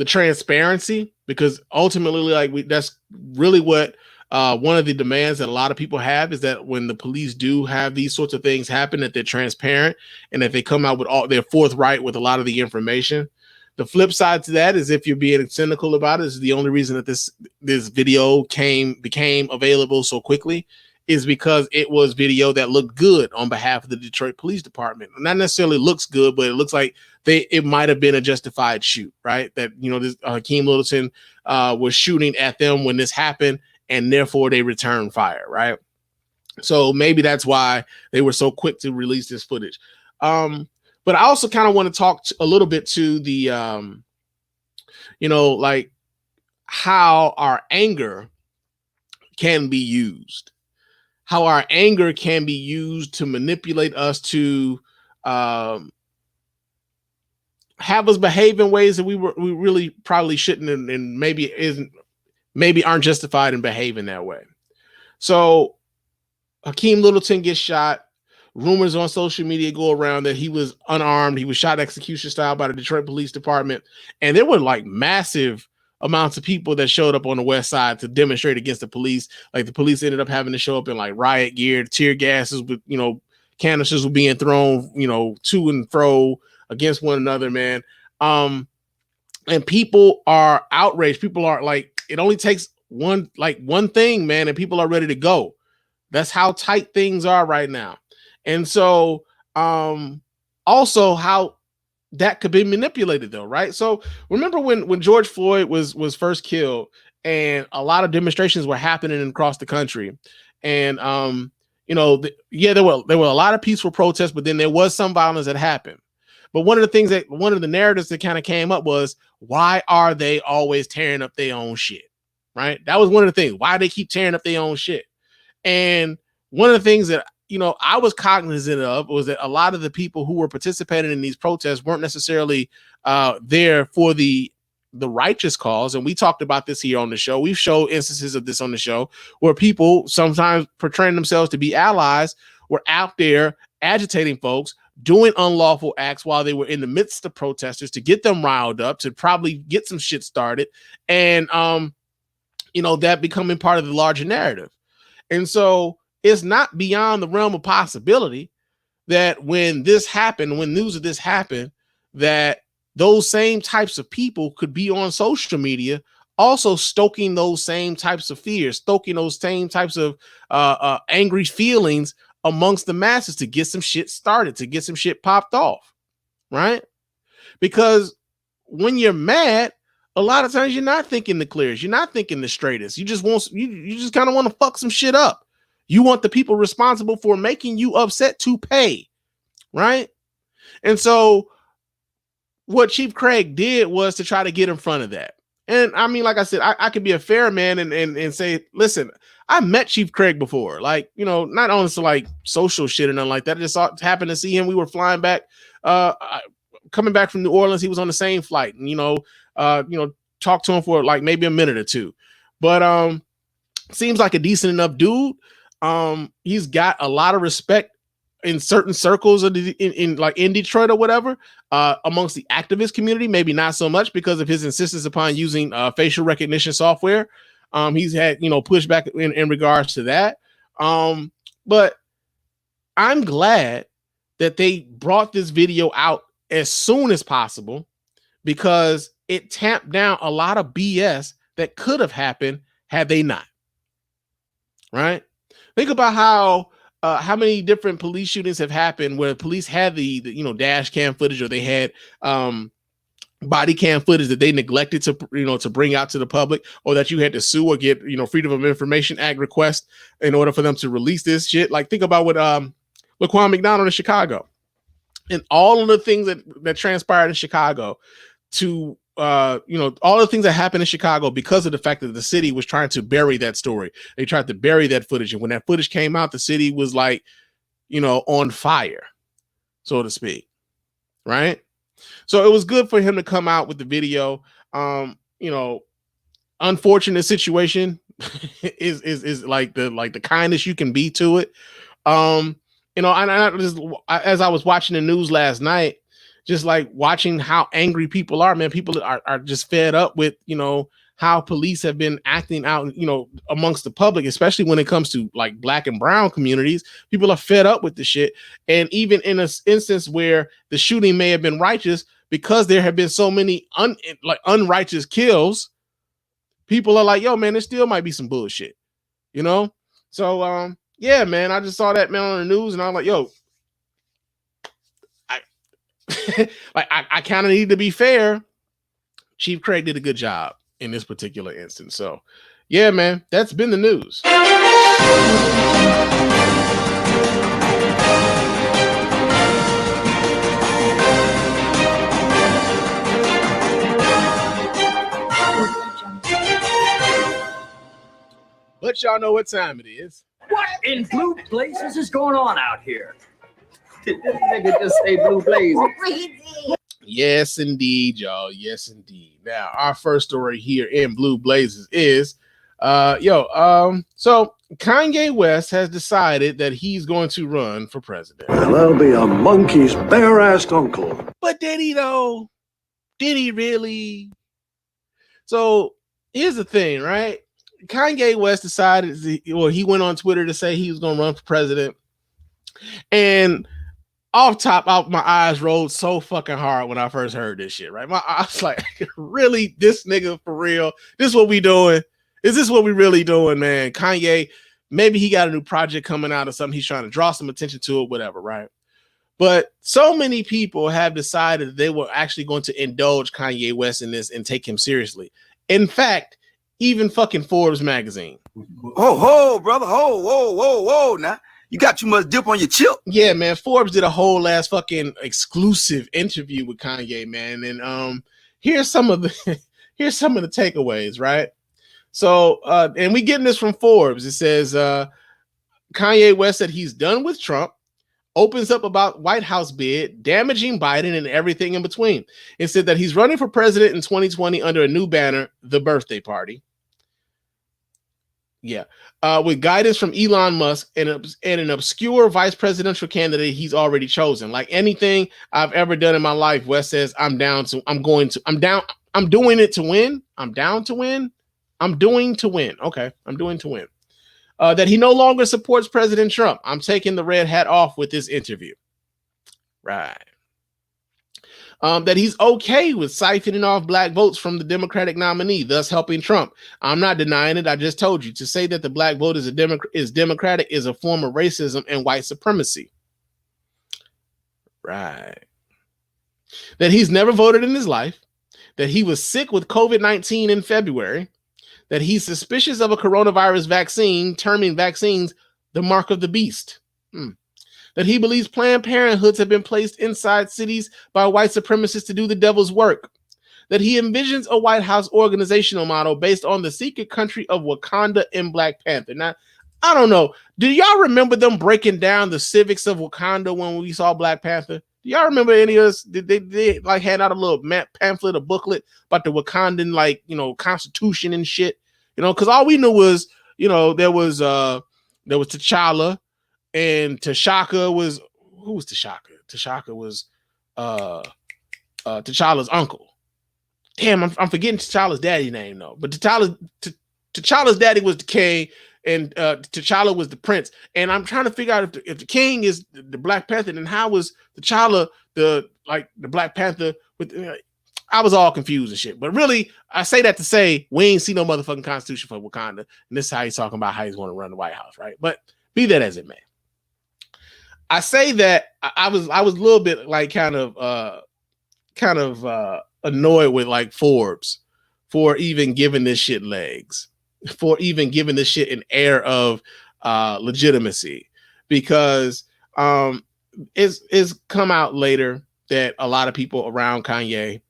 transparency, because ultimately, that's really what one of the demands that a lot of people have, is that when the police do have these sorts of things happen, that they're transparent and that they come out with they're forthright with a lot of the information. The flip side to that is, if you're being cynical about it, is the only reason that this video became available so quickly is because it was video that looked good on behalf of the Detroit Police Department. Not necessarily looks good, but it looks like it might have been a justified shoot, right? That, this Hakim Littleton was shooting at them when this happened, and therefore they returned fire, right? So maybe that's why they were so quick to release this footage. But I also kind of want to talk a little bit to the, how our anger can be used. How our anger can be used to manipulate us to have us behave in ways that we really probably shouldn't, and maybe aren't justified in behaving that way. So Hakim Littleton gets shot. Rumors on social media go around that he was unarmed. He was shot execution style by the Detroit Police Department. And there were massive amounts of people that showed up on the west side to demonstrate against the police. The police ended up having to show up in riot gear, tear gases with, canisters were being thrown, to and fro against one another, man. And people are outraged. People are it only takes one thing, man, and people are ready to go. That's how tight things are right now. And so also how that could be manipulated, though, right? So remember when George Floyd was first killed, and a lot of demonstrations were happening across the country, and there were a lot of peaceful protests, but then there was some violence that happened. But one of the narratives that kind of came up was, why are they always tearing up their own shit, right? That was one of the things. Why they keep tearing up their own shit. And one of the things that I was cognizant of was that a lot of the people who were participating in these protests weren't necessarily there for the righteous cause. And we talked about this here on the show. We've showed instances of this on the show where people, sometimes portraying themselves to be allies, were out there agitating folks, doing unlawful acts while they were in the midst of protesters to get them riled up, to probably get some shit started, and that becoming part of the larger narrative. And so it's not beyond the realm of possibility that when this happened, when news of this happened, that those same types of people could be on social media also stoking those same types of fears, stoking those same types of angry feelings amongst the masses to get some shit started, to get some shit popped off, right? Because when you're mad, a lot of times you're not thinking the clearest, you're not thinking the straightest. You just kind of want to fuck some shit up. You want the people responsible for making you upset to pay, right? And so what Chief Craig did was to try to get in front of that. And I mean, like I said, I could be a fair man and say, listen, I met Chief Craig before, like, not on some like social shit or nothing like that. I just happened to see him. We were flying back, coming back from New Orleans. He was on the same flight, and talked to him for like maybe a minute or two, but seems like a decent enough dude. He's got a lot of respect in certain circles in Detroit or whatever, amongst the activist community, maybe not so much because of his insistence upon using facial recognition software. He's had, pushback in regards to that. But I'm glad that they brought this video out as soon as possible, because it tamped down a lot of BS that could have happened had they not. Right? Think about how many different police shootings have happened where police had the dash cam footage, or they had body cam footage that they neglected to bring out to the public, or that you had to sue or get Freedom of Information Act request in order for them to release this shit. Like, think about what Laquan McDonald in Chicago, and all of the things that transpired in Chicago, to all the things that happened in Chicago because of the fact that the city was trying to bury that story. They tried to bury that footage. And when that footage came out, the city was like, on fire, so to speak. Right. So it was good for him to come out with the video. Unfortunate situation is like the kindest you can be to it. And as I was watching the news last night, just like watching how angry people are, man. People are just fed up with, how police have been acting out, amongst the public, especially when it comes to like Black and brown communities. People are fed up with the shit. And even in an instance where the shooting may have been righteous, because there have been so many unrighteous kills, people are like, yo, man, there still might be some bullshit, So, yeah, man, I just saw that, man, on the news, and I was like, yo, I kind of need to be fair. Chief Craig did a good job in this particular instance. So, yeah, man, that's been the news. But y'all know what time it is. What in blue blazes is going on out here? This nigga just say blue blazes. Yes, indeed, y'all. Yes, indeed. Now, our first story here in Blue Blazes is, so Kanye West has decided that he's going to run for president. And that'll be a monkey's bare-assed uncle. But did he, though? Did he really? So, here's the thing, right? Kanye West decided, he went on Twitter to say he was going to run for president. And off my eyes rolled so fucking hard when I first heard this shit, right? I was like, really? This nigga for real? This what we doing? Is this what we really doing, man? Kanye, maybe he got a new project coming out or something. He's trying to draw some attention to it, whatever, right? But so many people have decided they were actually going to indulge Kanye West in this and take him seriously. In fact, even fucking Forbes Magazine. Ho, brother. Whoa. Now, you got too much dip on your chip. Yeah, man. Forbes did a whole ass fucking exclusive interview with Kanye, man. And here's some of the takeaways, right? So, and we getting this from Forbes. It says Kanye West said he's done with Trump, opens up about White House bid, damaging Biden, and everything in between. It said that he's running for president in 2020 under a new banner, The Birthday Party. Yeah. With guidance from Elon Musk and an obscure vice presidential candidate he's already chosen. Like anything I've ever done in my life, West says, I'm doing it to win. I'm down to win. I'm doing to win. Okay. I'm doing to win. That he no longer supports President Trump. I'm taking the red hat off with this interview. Right. That he's okay with siphoning off black votes from the Democratic nominee, thus helping Trump. I'm not denying it. I just told you to say that the black vote is Democratic is a form of racism and white supremacy. Right. That he's never voted in his life. That he was sick with COVID-19 in February. That he's suspicious of a coronavirus vaccine, terming vaccines the mark of the beast. That he believes Planned Parenthoods have been placed inside cities by white supremacists to do the devil's work. That he envisions a White House organizational model based on the secret country of Wakanda in Black Panther. Now, I don't know. Do y'all remember them breaking down the civics of Wakanda when we saw Black Panther? Do y'all remember any of us? Did they like hand out a little pamphlet, a booklet about the Wakandan, constitution and shit? Because all we knew was, there was T'Challa. And T'Chaka was, who was T'Chaka? T'Chaka was T'Challa's uncle. Damn, I'm forgetting T'Challa's daddy name though. But T'Challa's daddy was the king, and T'Challa was the prince. And I'm trying to figure out if the king is the Black Panther, then how was T'Challa the Black Panther? I was all confused and shit. But really, I say that to say we ain't see no motherfucking constitution for Wakanda, and this is how he's talking about how he's going to run the White House, right? But be that as it may. I say that I was a little bit kind of annoyed with Forbes for even giving this shit legs, for even giving this shit an air of legitimacy, because it's come out later that a lot of people around Kanye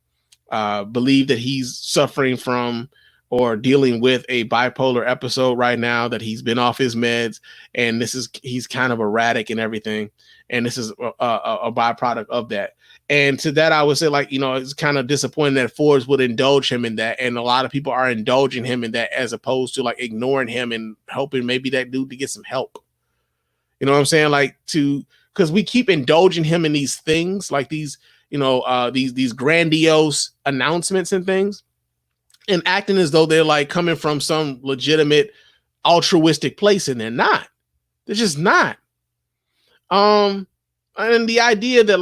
believe that he's suffering from or dealing with a bipolar episode right now, that he's been off his meds, and he's kind of erratic and everything. And this is a byproduct of that. And to that, I would say, it's kind of disappointing that Forbes would indulge him in that. And a lot of people are indulging him in that, as opposed to ignoring him and hoping maybe that dude to get some help. You know what I'm saying? Because we keep indulging him in these things, these grandiose announcements and things, and acting as though they're coming from some legitimate altruistic place, and they're not. They're just not. And the idea that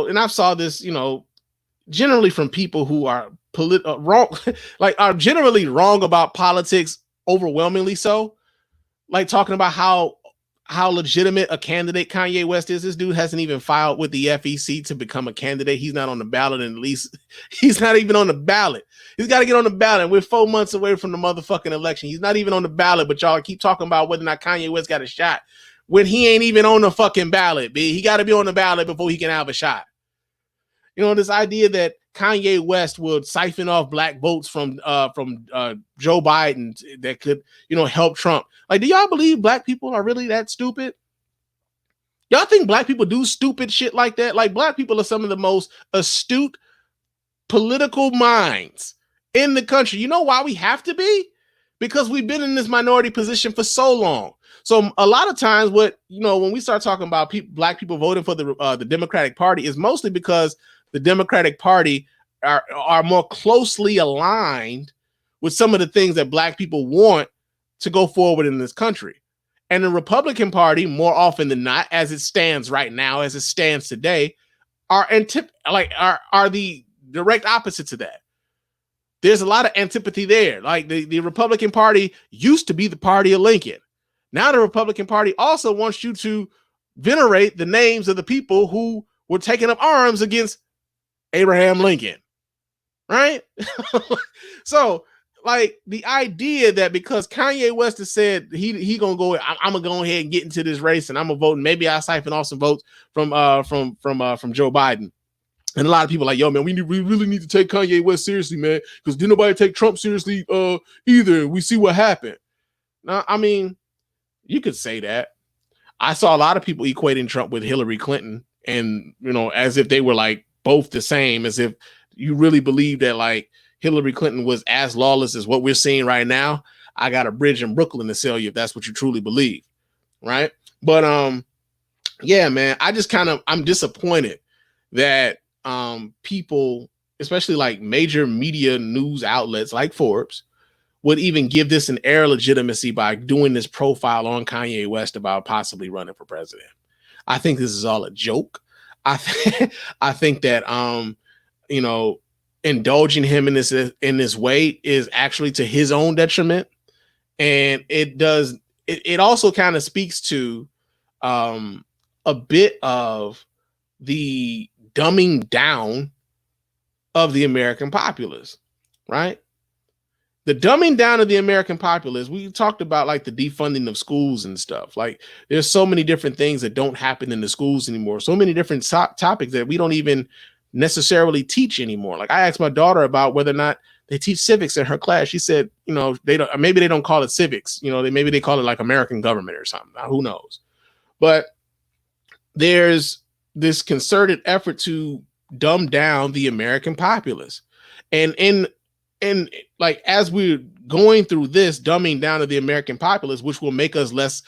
and I saw this, generally from people who are wrong, are generally wrong about politics, overwhelmingly so, talking about how legitimate a candidate Kanye West is. This dude hasn't even filed with the FEC to become a candidate. He's not on the ballot, and at least he's not even on the ballot. He's got to get on the ballot. We're 4 months away from the motherfucking election. He's not even on the ballot, but y'all keep talking about whether or not Kanye West got a shot when he ain't even on the fucking ballot, B. He got to be on the ballot before he can have a shot. This idea that Kanye West would siphon off black votes from Joe Biden that could, help Trump. Do y'all believe black people are really that stupid? Y'all think black people do stupid shit like that? Black people are some of the most astute political minds in the country. You know why we have to be? Because we've been in this minority position for so long. So a lot of times when we start talking about black people voting for the Democratic Party, is mostly because the Democratic Party are more closely aligned with some of the things that black people want to go forward in this country. And the Republican Party, more often than not, as it stands right now, as it stands today, are the direct opposite to that. There's a lot of antipathy there. The Republican Party used to be the party of Lincoln. Now the Republican Party also wants you to venerate the names of the people who were taking up arms against Abraham Lincoln, right? So, the idea that because Kanye West has said he gonna go, I'm gonna go ahead and get into this race, and I'm gonna vote, and maybe I siphon off some votes from Joe Biden. And a lot of people yo, man, we really need to take Kanye West seriously, man, because didn't nobody take Trump seriously either. We see what happened. Now, I mean, you could say that. I saw a lot of people equating Trump with Hillary Clinton, and as if they were both the same, as if you really believe that Hillary Clinton was as lawless as what we're seeing right now. I got a bridge in Brooklyn to sell you if that's what you truly believe, right? But yeah, man, I'm disappointed that people, especially like major media news outlets like Forbes, would even give this an air of legitimacy by doing this profile on Kanye West about possibly running for president. I think this is all a joke. I think that indulging him in this way is actually to his own detriment, and it also kind of speaks to a bit of the dumbing down of the American populace, right? The dumbing down of the American populace, we talked about like the defunding of schools and stuff. Like there's so many different things that don't happen in the schools anymore. So many different topics that we don't even necessarily teach anymore. Like I asked my daughter about whether or not they teach civics in her class. She said, they don't, maybe they don't call it civics. Maybe they call it like American government or something. Who knows? But there's this concerted effort to dumb down the American populace. And like, as we're going through this dumbing down of the American populace, which will make us less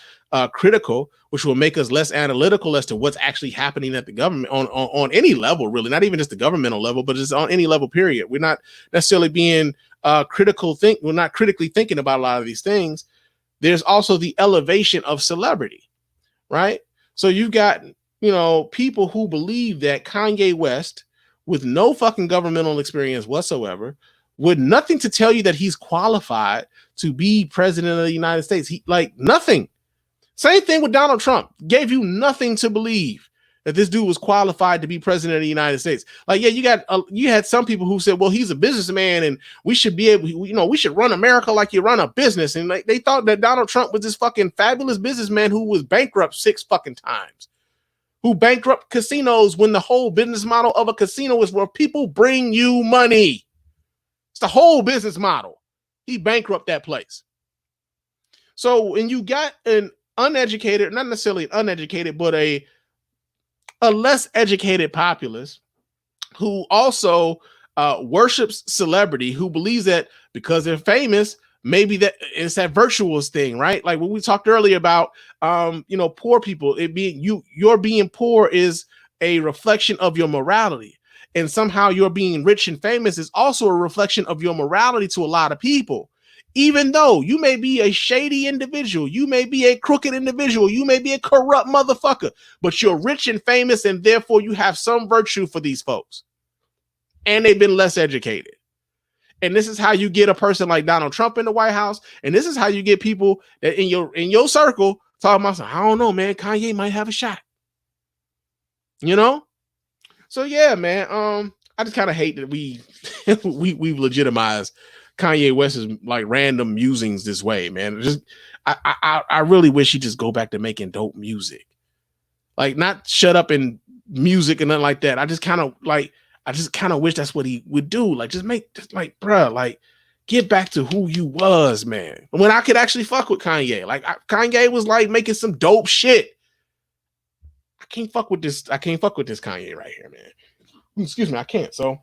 critical, which will make us less analytical as to what's actually happening at the government on any level, really, not even just the governmental level, but just on any level, period. We're not necessarily being we're not critically thinking about a lot of these things. There's also the elevation of celebrity, right? So you've got, people who believe that Kanye West, with no fucking governmental experience whatsoever, with nothing to tell you that he's qualified to be president of the United States. Nothing. Same thing with Donald Trump. Gave you nothing to believe that this dude was qualified to be president of the United States. Like, yeah, you had some people who said, well, he's a businessman and we should be able, we should run America like you run a business. And like they thought that Donald Trump was this fucking fabulous businessman who was bankrupt 6 fucking times, who bankrupt casinos when the whole business model of a casino is where people bring you money. It's the whole business model. He bankrupt that place. So when you got an uneducated, not necessarily an uneducated, but a less educated populace who also worships celebrity, who believes that because they're famous, maybe that it's that virtuous thing, right? Like when we talked earlier about, poor people, your being poor is a reflection of your morality. And somehow your being rich and famous is also a reflection of your morality to a lot of people. Even though you may be a shady individual, you may be a crooked individual, you may be a corrupt motherfucker, but you're rich and famous, and therefore you have some virtue for these folks. And they've been less educated. And this is how you get a person like Donald Trump in the White House. And this is how you get people that in your circle talking about, I don't know, man, Kanye might have a shot. So yeah, man, I just kind of hate that we've legitimized Kanye West's like random musings this way, man. I really wish he'd just go back to making dope music, like not shut up in music and nothing like that. I just kind of wish that's what he would do. Like get back to who you was, man. When I could actually fuck with Kanye, Kanye was like making some dope shit. I can't fuck with this Kanye right here, man. Excuse me, I can't. So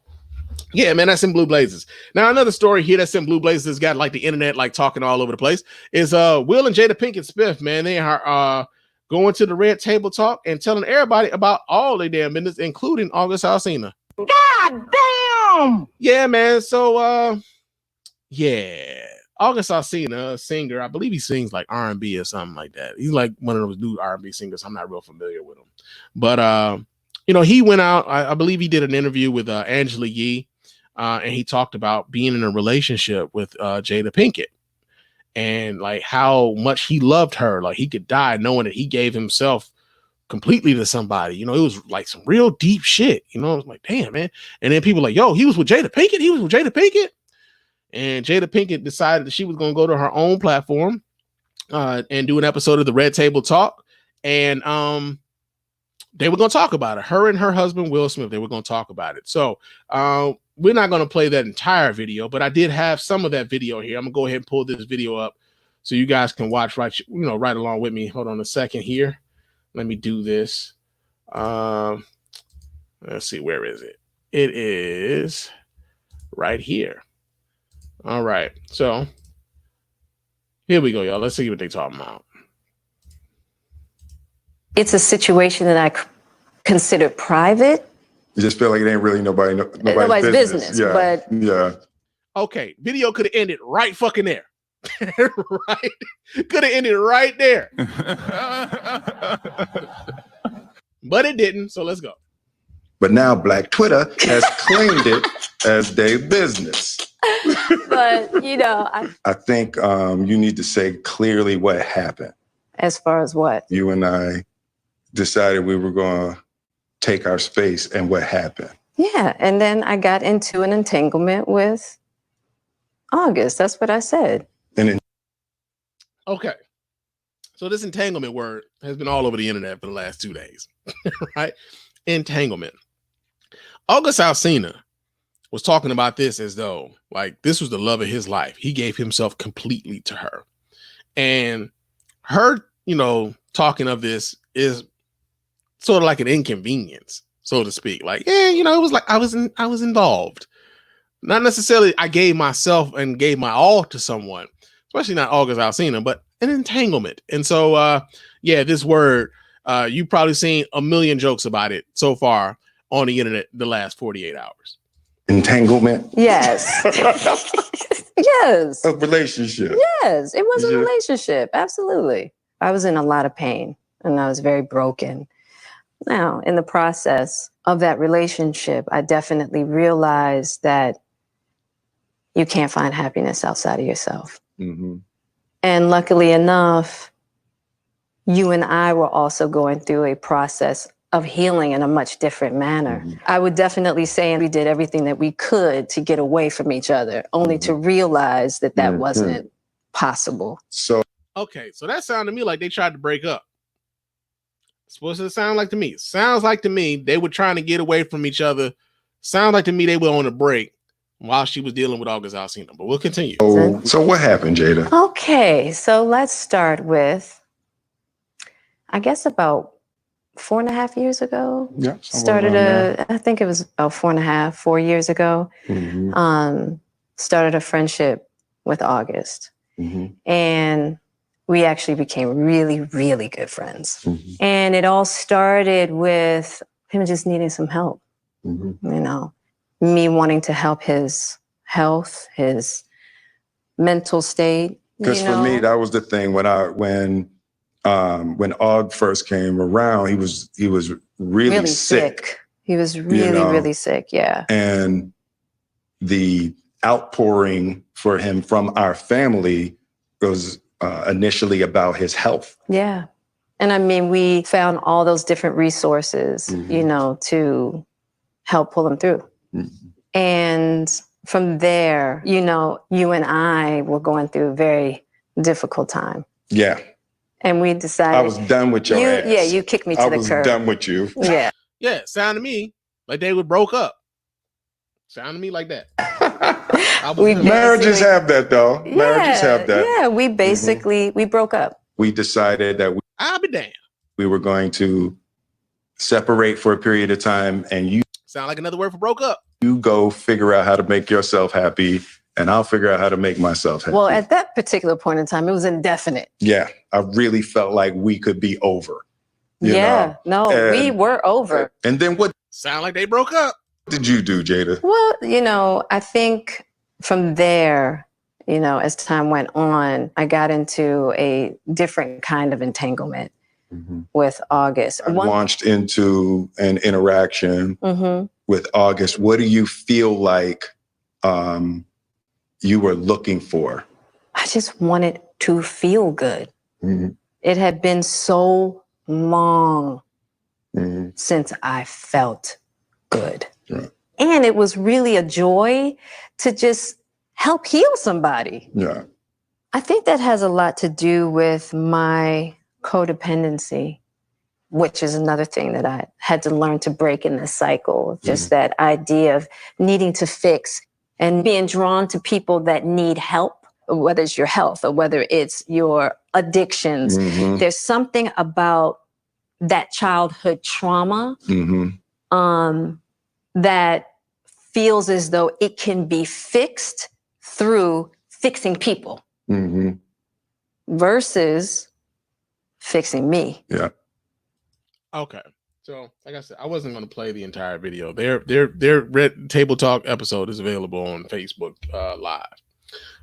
yeah, man, that's in Blue Blazes. Now, another story here that's in Blue Blazes got like the internet like talking all over the place is Will and Jada Pinkett-Smith, man. They are going to the Red Table Talk and telling everybody about all their damn business, including August Alsina. God damn! Yeah, man. So yeah. August Alsina, a singer, I believe he sings like R&B or something like that. He's like one of those new R&B singers. I'm not real familiar with him. But he went out, I believe he did an interview with Angela Yee, and he talked about being in a relationship with Jada Pinkett and like how much he loved her. Like he could die knowing that he gave himself completely to somebody. It was like some real deep shit. It was like, damn, man. And then people like, yo, he was with Jada Pinkett. And Jada Pinkett decided that she was going to go to her own platform and do an episode of the Red Table Talk. And they were going to talk about it. Her and her husband, Will Smith, they were going to talk about it. So we're not going to play that entire video, but I did have some of that video here. I'm going to go ahead and pull this video up so you guys can watch right along with me. Hold on a second here. Let me do this. Let's see, where is it? It is right here. All right. So Here we go, y'all. Let's see what they talking about. It's a situation that I consider private. You just feel like it ain't really nobody's business. Yeah. But yeah. Okay, video could have ended right fucking there. Right? Could have ended right there. But it didn't, so let's go. But now Black Twitter has claimed it as their business. But, you know, I think you need to say clearly what happened. As far as what? You and I decided we were going to take our space, and what happened? Yeah, and then I got into an entanglement with August. That's what I said. Okay. So this entanglement word has been all over the internet for the last 2 days, right? Entanglement. August Alsina was talking about this as though, like, this was the love of his life. He gave himself completely to her. And her, you know, talking of this is sort of like an inconvenience, so to speak. Like, yeah, you know, it was like I was involved. Not necessarily I gave myself and gave my all to someone, especially not August Alsina, but an entanglement. And so, yeah, this word, you've probably seen a million jokes about it so far on the internet the last 48 hours. Entanglement? Yes. Yes. A relationship. Yes, it was a relationship. Absolutely. I was in a lot of pain and I was very broken. Now, in the process of that relationship, I definitely realized that you can't find happiness outside of yourself. Mm-hmm. And luckily enough, you and I were also going through a process of healing in a much different manner. Mm-hmm. I would definitely say we did everything that we could to get away from each other, only to realize that that wasn't possible. So, okay, so that sounded to me like they tried to break up. Supposed to sound like to me. Sounds like to me they were trying to get away from each other. Sounds like to me they were on a break while she was dealing with August Alsina. But we'll continue. So what happened, Jada? Okay, so let's start with, I guess about 4.5 years ago. Yeah. I think it was about 4 years ago. Mm-hmm. Started a friendship with August. Mm-hmm. And we actually became really, really good friends. Mm-hmm. And it all started with him just needing some help. Mm-hmm. You know, me wanting to help his health, his mental state. Because for me, that was the thing when Aug first came around, he was really sick. He was really, really sick. Yeah. And the outpouring for him from our family was initially about his health. Yeah. And I mean, we found all those different resources, you know, to help pull him through. Mm-hmm. And from there, you know, you and I were going through a very difficult time. Yeah. And we decided. I was done with your ass. Yeah, you kicked me to the curb. I was done with you. Yeah. Yeah, sound to me like they were broke up. Sound to me like that. Marriages have that, though. Yeah, Marriages have that. Yeah, we basically, we broke up. We decided that I'll be damned. We were going to separate for a period of time, and you sound like another word for broke up. You go figure out how to make yourself happy, and I'll figure out how to make myself happy. Well, at that particular point in time, it was indefinite. Yeah, I really felt like we could be over. We were over. And then what? Sound like they broke up. What did you do, Jada? Well, you know, I think from there, you know, as time went on, I got into a different kind of entanglement with August. I launched into an interaction with August. What do you feel like you were looking for? I just wanted to feel good. It had been so long since I felt good. Right. And it was really a joy to just help heal somebody. Yeah. I think that has a lot to do with my codependency, which is another thing that I had to learn to break in this cycle. Just that idea of needing to fix and being drawn to people that need help, whether it's your health or whether it's your addictions. There's something about that childhood trauma that feels as though it can be fixed through fixing people. versus fixing me. Yeah. Okay. So, like I said, I wasn't going to play the entire video. Their Red Table Talk episode is available on Facebook Live.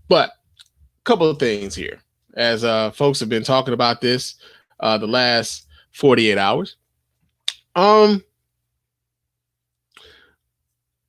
But a couple of things here. As folks have been talking about this the last 48 hours. The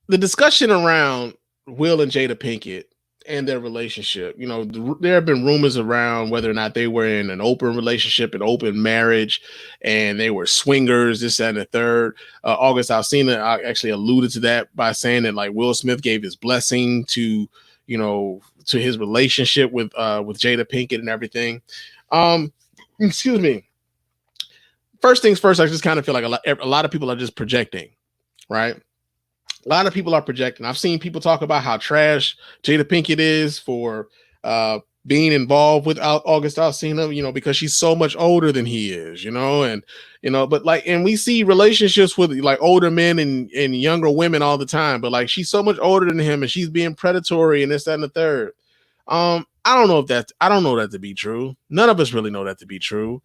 discussion around Will and Jada Pinkett and their relationship, you know, there have been rumors around whether or not they were in an open relationship, an open marriage, and they were swingers, this, that, and the third. August Alsina actually alluded to that by saying that, like, Will Smith gave his blessing to, you know, to his relationship with Jada Pinkett and everything. Excuse me. First things first, I just kind of feel like a lot of people are just projecting, right? A lot of people are projecting. I've seen people talk about how trash Jada Pinkett is for being involved with August Alsina, you know, because she's so much older than he is, you know, and, you know, but like, and we see relationships with like older men and younger women all the time, but like, she's so much older than him and she's being predatory and this, that, and the third. I don't know that to be true. None of us really know that to be true.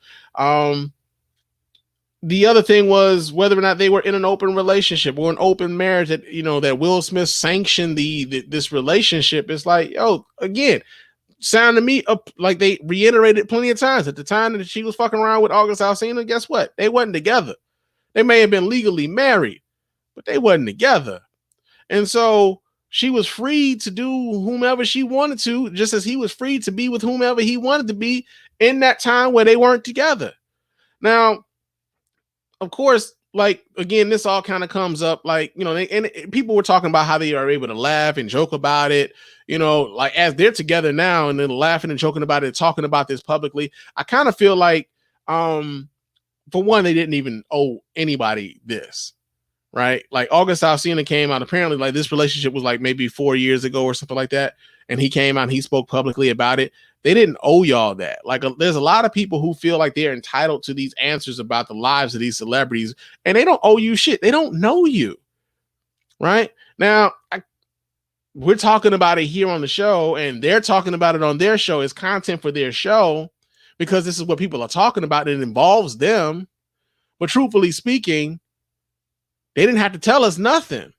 The other thing was whether or not they were in an open relationship or an open marriage, that, you know, that Will Smith sanctioned this relationship. It's like, yo, again, sound to me up like they reiterated plenty of times at the time that she was fucking around with August Alsina. Guess what? They wasn't together. They may have been legally married, but they wasn't together. And so she was free to do whomever she wanted to, just as he was free to be with whomever he wanted to be in that time where they weren't together. Now, of course, like, again, this all kind of comes up, like, you know, and people were talking about how they are able to laugh and joke about it, you know, like as they're together now and then laughing and joking about it, talking about this publicly. I kind of feel like, for one, they didn't even owe anybody this, right? Like August Alsina came out, apparently like this relationship was like maybe 4 years ago or something like that. And he came out and he spoke publicly about it. They didn't owe y'all that. Like, there's a lot of people who feel like they're entitled to these answers about the lives of these celebrities, and they don't owe you shit. They don't know you, right? Now, we're talking about it here on the show, and they're talking about it on their show as content for their show because this is what people are talking about. It involves them. But truthfully speaking, they didn't have to tell us nothing.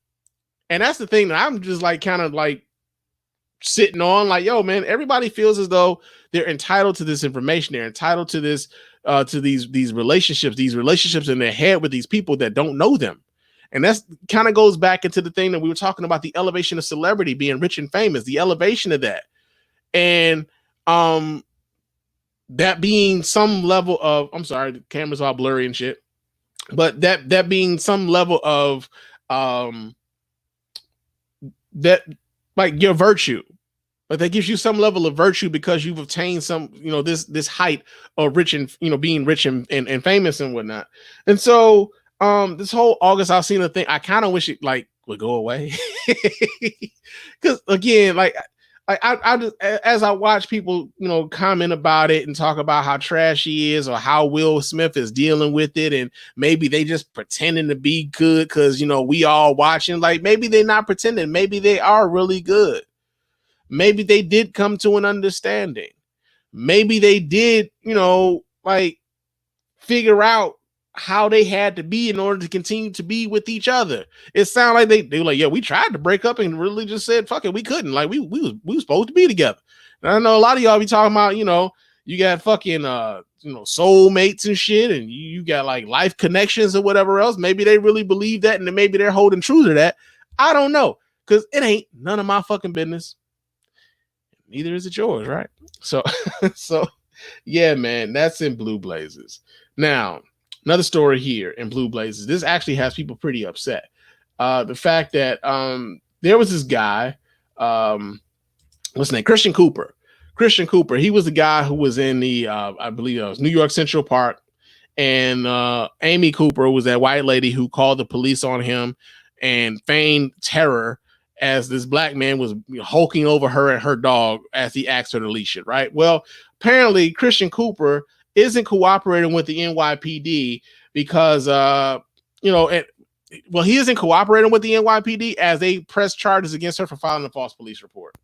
And that's the thing that I'm just like kind of like sitting on, like, yo, man, everybody feels as though they're entitled to this information. They're entitled to this, to these relationships in their head with these people that don't know them. And that's kind of goes back into the thing that we were talking about, the elevation of celebrity, being rich and famous, the elevation of that. And that being some level of, I'm sorry, the camera's all blurry and shit, but that being some level of that, like, your virtue, but that gives you some level of virtue because you've obtained some, you know, this height of rich and, you know, being rich and famous and whatnot. And so this whole August Alsina thing, I kind of wish it like would go away because again, like I just, as I watch people, you know, comment about it and talk about how trash he is or how Will Smith is dealing with it, and maybe they just pretending to be good because, you know, we all watching. Like, maybe they're not pretending. Maybe they are really good. Maybe they did come to an understanding. Maybe they did, you know, like figure out how they had to be in order to continue to be with each other. It sounded like they were like, yeah, we tried to break up and really just said, fuck it, we couldn't. Like, we was supposed to be together. And I know a lot of y'all be talking about, you know, you got fucking, you know, soulmates and shit, and you got like life connections or whatever else. Maybe they really believe that, and then maybe they're holding true to that. I don't know, because it ain't none of my fucking business. Neither is it yours, right? So, yeah, man, that's in Blue Blazes. Now, another story here in Blue Blazes. This actually has people pretty upset. The fact that there was this guy, what's his name? Christian Cooper. Christian Cooper. He was the guy who was in the, I believe it was New York Central Park. And Amy Cooper was that white lady who called the police on him and feigned terror as this black man was hulking over her and her dog as he asked her to leash it, right? Well, apparently Christian Cooper isn't cooperating with the NYPD because, you know, he isn't cooperating with the NYPD as they press charges against her for filing a false police report.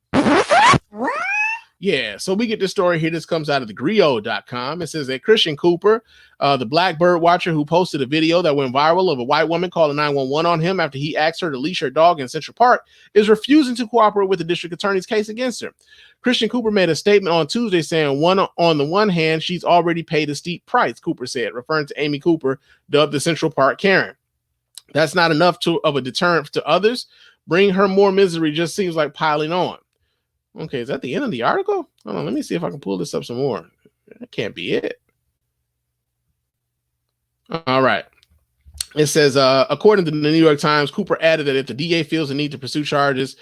Yeah, so we get this story here. This comes out of the Griot.com. It says that Christian Cooper, the black bird watcher who posted a video that went viral of a white woman calling 911 on him after he asked her to leash her dog in Central Park, is refusing to cooperate with the district attorney's case against her. Christian Cooper made a statement on Tuesday saying, on the one hand, she's already paid a steep price, Cooper said, referring to Amy Cooper, dubbed the Central Park Karen. That's not enough of a deterrent to others. Bring her more misery just seems like piling on. Okay, is that the end of the article? Hold on, let me see if I can pull this up some more. That can't be it. All right. It says, according to the New York Times, Cooper added that if the DA feels the need to pursue charges,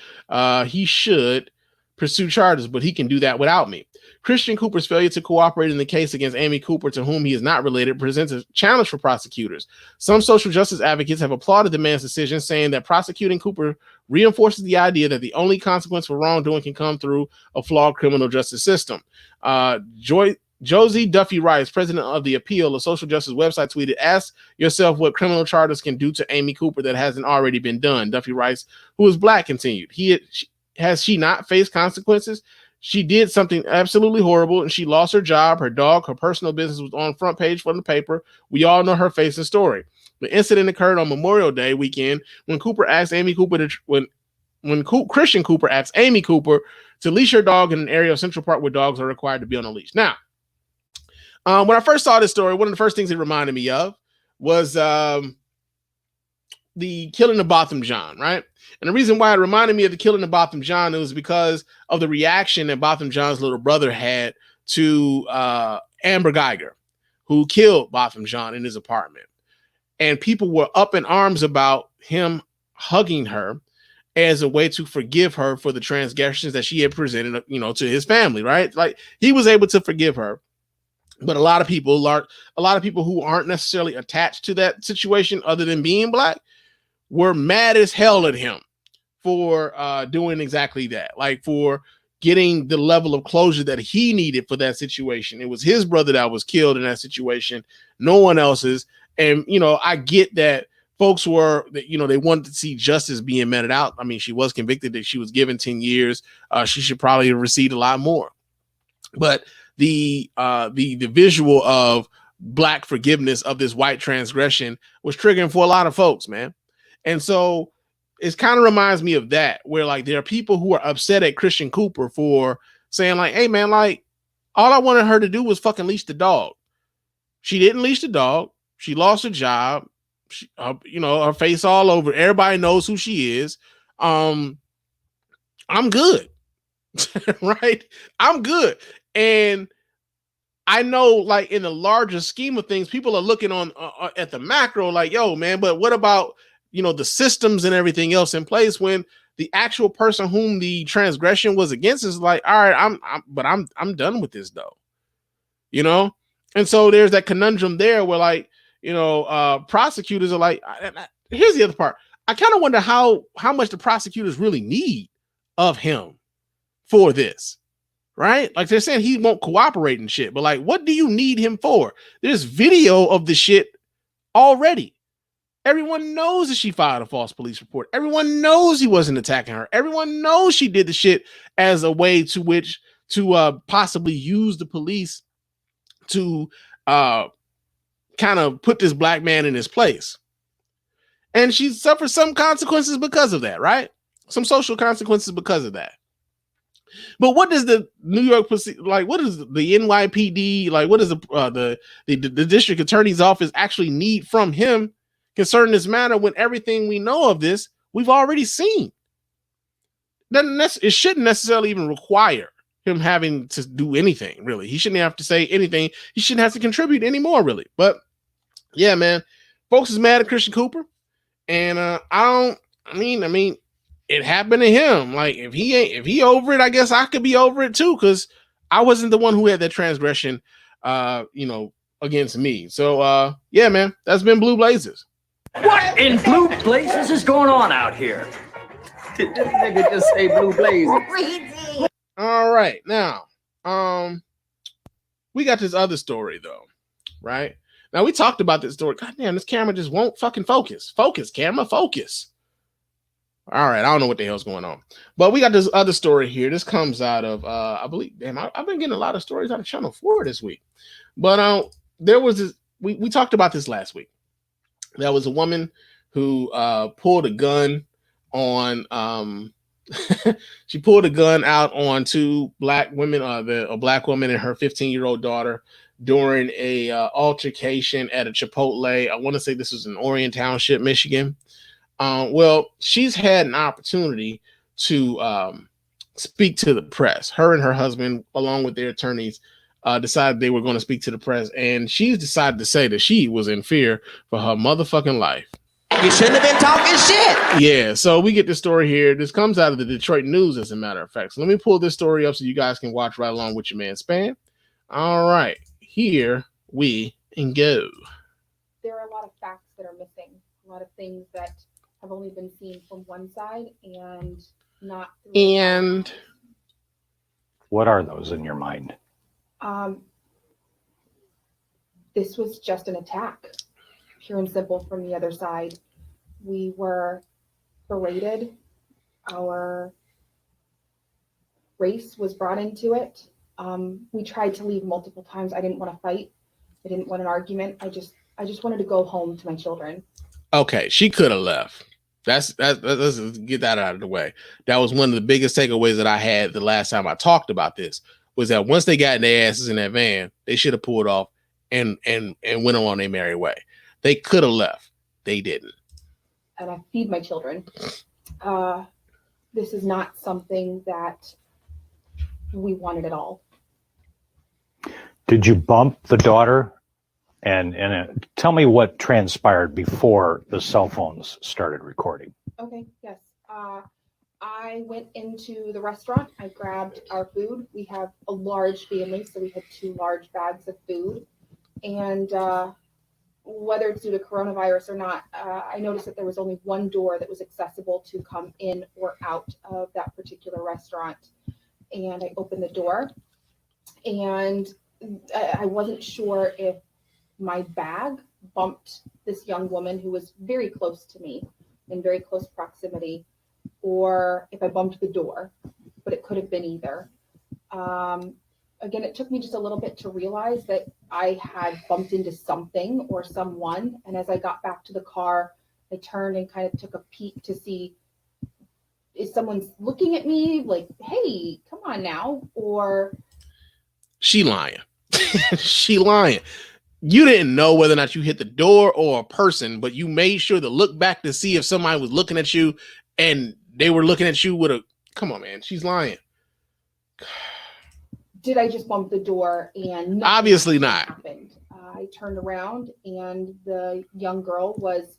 he should pursue charges, but he can do that without me. Christian Cooper's failure to cooperate in the case against Amy Cooper, to whom he is not related, presents a challenge for prosecutors. Some social justice advocates have applauded the man's decision, saying that prosecuting Cooper reinforces the idea that the only consequence for wrongdoing can come through a flawed criminal justice system. Josie Duffy Rice, president of the Appeal, a social justice website, tweeted, "Ask yourself what criminal charges can do to Amy Cooper that hasn't already been done." Duffy Rice, who is black, continued, has she not faced consequences? She did something absolutely horrible, and she lost her job, her dog, her personal business was on front page from the paper. We all know her face and story. The incident occurred on Memorial Day weekend when Cooper asked Amy Cooper Christian Cooper asked Amy Cooper to leash her dog in an area of Central Park where dogs are required to be on a leash. Now, when I first saw this story, one of the first things it reminded me of was the killing of Botham Jean, right? And the reason why it reminded me of the killing of Botham Jean was because of the reaction that Botham Jean's little brother had to Amber Geiger, who killed Botham Jean in his apartment. And people were up in arms about him hugging her as a way to forgive her for the transgressions that she had presented, to his family, right? Like, he was able to forgive her. But a lot of people who aren't necessarily attached to that situation, other than being black, were mad as hell at him for doing exactly that, like for getting the level of closure that he needed for that situation. It was his brother that was killed in that situation, no one else's. And, I get that folks were, they wanted to see justice being meted out. I mean, she was convicted, that she was given 10 years. She should probably have received a lot more. But the visual of black forgiveness of this white transgression was triggering for a lot of folks, man. And so it kind of reminds me of that, where like there are people who are upset at Christian Cooper for saying like, hey man, like all I wanted her to do was fucking leash the dog. She didn't leash the dog. She lost her job. She, her face all over. Everybody knows who she is. I'm good. Right? I'm good. And I know, like, in the larger scheme of things, people are looking on at the macro like, yo, man, but what about, the systems and everything else in place, when the actual person whom the transgression was against is like, all right, I'm done with this though, And so there's that conundrum there where, like, prosecutors are like, here's the other part. I kind of wonder how much the prosecutors really need of him for this. Right? Like, they're saying he won't cooperate and shit, but like, what do you need him for? There's video of the shit already. Everyone knows that she filed a false police report. Everyone knows he wasn't attacking her. Everyone knows she did the shit as a way to possibly use the police to kind of put this black man in his place. And she suffered some consequences because of that, right? Some social consequences because of that. But what does the New York police, like, what does the NYPD, like, what does the district attorney's office actually need from him concerning this matter, when everything we know of this we've already seen? It shouldn't necessarily even require him having to do anything, really. He shouldn't have to say anything. He shouldn't have to contribute anymore, really. But yeah, man, folks is mad at Christian Cooper, and I mean, it happened to him. Like, if he over it, I guess I could be over it too, because I wasn't the one who had that transgression, against me. So yeah, man, that's been Blue Blazers. What in blue blazes is going on out here? Did this nigga just say blue blazes? All right, now, we got this other story though, right? Now, we talked about this story. God damn, this camera just won't fucking focus. Focus, camera, focus. All right, I don't know what the hell's going on, but we got this other story here. This comes out of I believe. Damn, I've been getting a lot of stories out of Channel 4 this week, but there was this. We talked about this last week. There was a woman who pulled a gun on. She pulled a gun out on two black women, a black woman and her 15-year-old daughter during a altercation at a Chipotle. I want to say this was in Orion Township, Michigan. Well, she's had an opportunity to speak to the press. Her and her husband, along with their attorneys, decided they were going to speak to the press, and she's decided to say that she was in fear for her motherfucking life. You shouldn't have been talking shit. Yeah, so we get this story here. This comes out of the Detroit News, as a matter of fact. So let me pull this story up so you guys can watch right along with your man Spann. All right, here we go. There are a lot of facts that are missing, a lot of things that have only been seen from one side and not. And what are those in your mind? This was just an attack, pure and simple, from the other side. We were berated. Our race was brought into it. We tried to leave multiple times. I didn't want to fight. I didn't want an argument. I just wanted to go home to my children. Okay, she could have left. Let's get that out of the way. That was one of the biggest takeaways that I had the last time I talked about this, was that once they got their asses in that van, they should have pulled off and went on their merry way. They could have left. They didn't. And I feed my children. This is not something that we wanted at all. Did you bump the daughter? And tell me what transpired before the cell phones started recording. Okay, yes. I went into the restaurant. I grabbed our food. We have a large family, so we had 2 large bags of food. And whether it's due to coronavirus or not, I noticed that there was only one door that was accessible to come in or out of that particular restaurant. And I opened the door, and I wasn't sure if my bag bumped this young woman who was very close to me, in very close proximity, or if I bumped the door, but it could have been either. Again, it took me just a little bit to realize that I had bumped into something or someone. And as I got back to the car, I turned and kind of took a peek to see, is someone looking at me like, hey, come on now? Or she lying. She lying. You didn't know whether or not you hit the door or a person, but you made sure to look back to see if somebody was looking at you, and they were looking at you with a, come on, man, she's lying. Did I just bump the door and obviously not happened? I turned around and the young girl was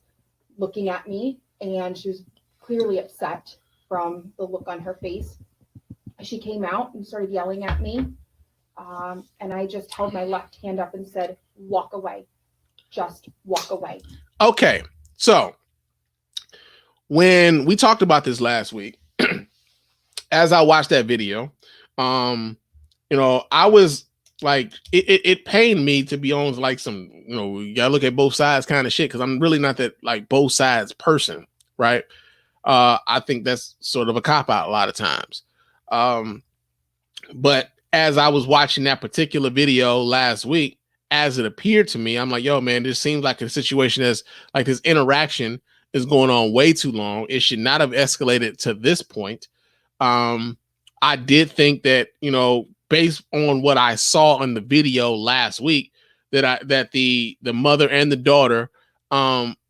looking at me, and she was clearly upset from the look on her face. She came out and started yelling at me. And I just held my left hand up and said, walk away, just walk away. Okay. So when we talked about this last week, as I watched that video, I was like, it pained me to be on like some, you gotta look at both sides kind of shit. Cause I'm really not that like both sides person. Right. I think that's sort of a cop out a lot of times. But as I was watching that particular video last week, as it appeared to me, I'm like, yo, man, this seems like a situation that's like this interaction is going on way too long. It should not have escalated to this point. I did think that, based on what I saw in the video last week, that the mother and the daughter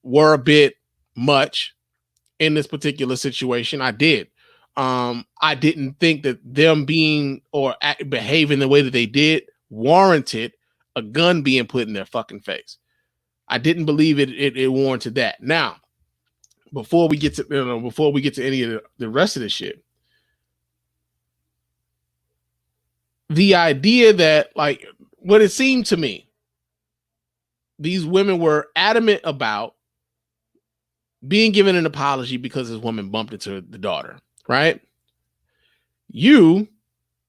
were a bit much in this particular situation. I did. I didn't think that them being or behaving the way that they did warranted a gun being put in their fucking face. I didn't believe it warranted that. Now, before we get to any of the rest of the shit, the idea that, like, what it seemed to me, these women were adamant about being given an apology because this woman bumped into the daughter, right? You,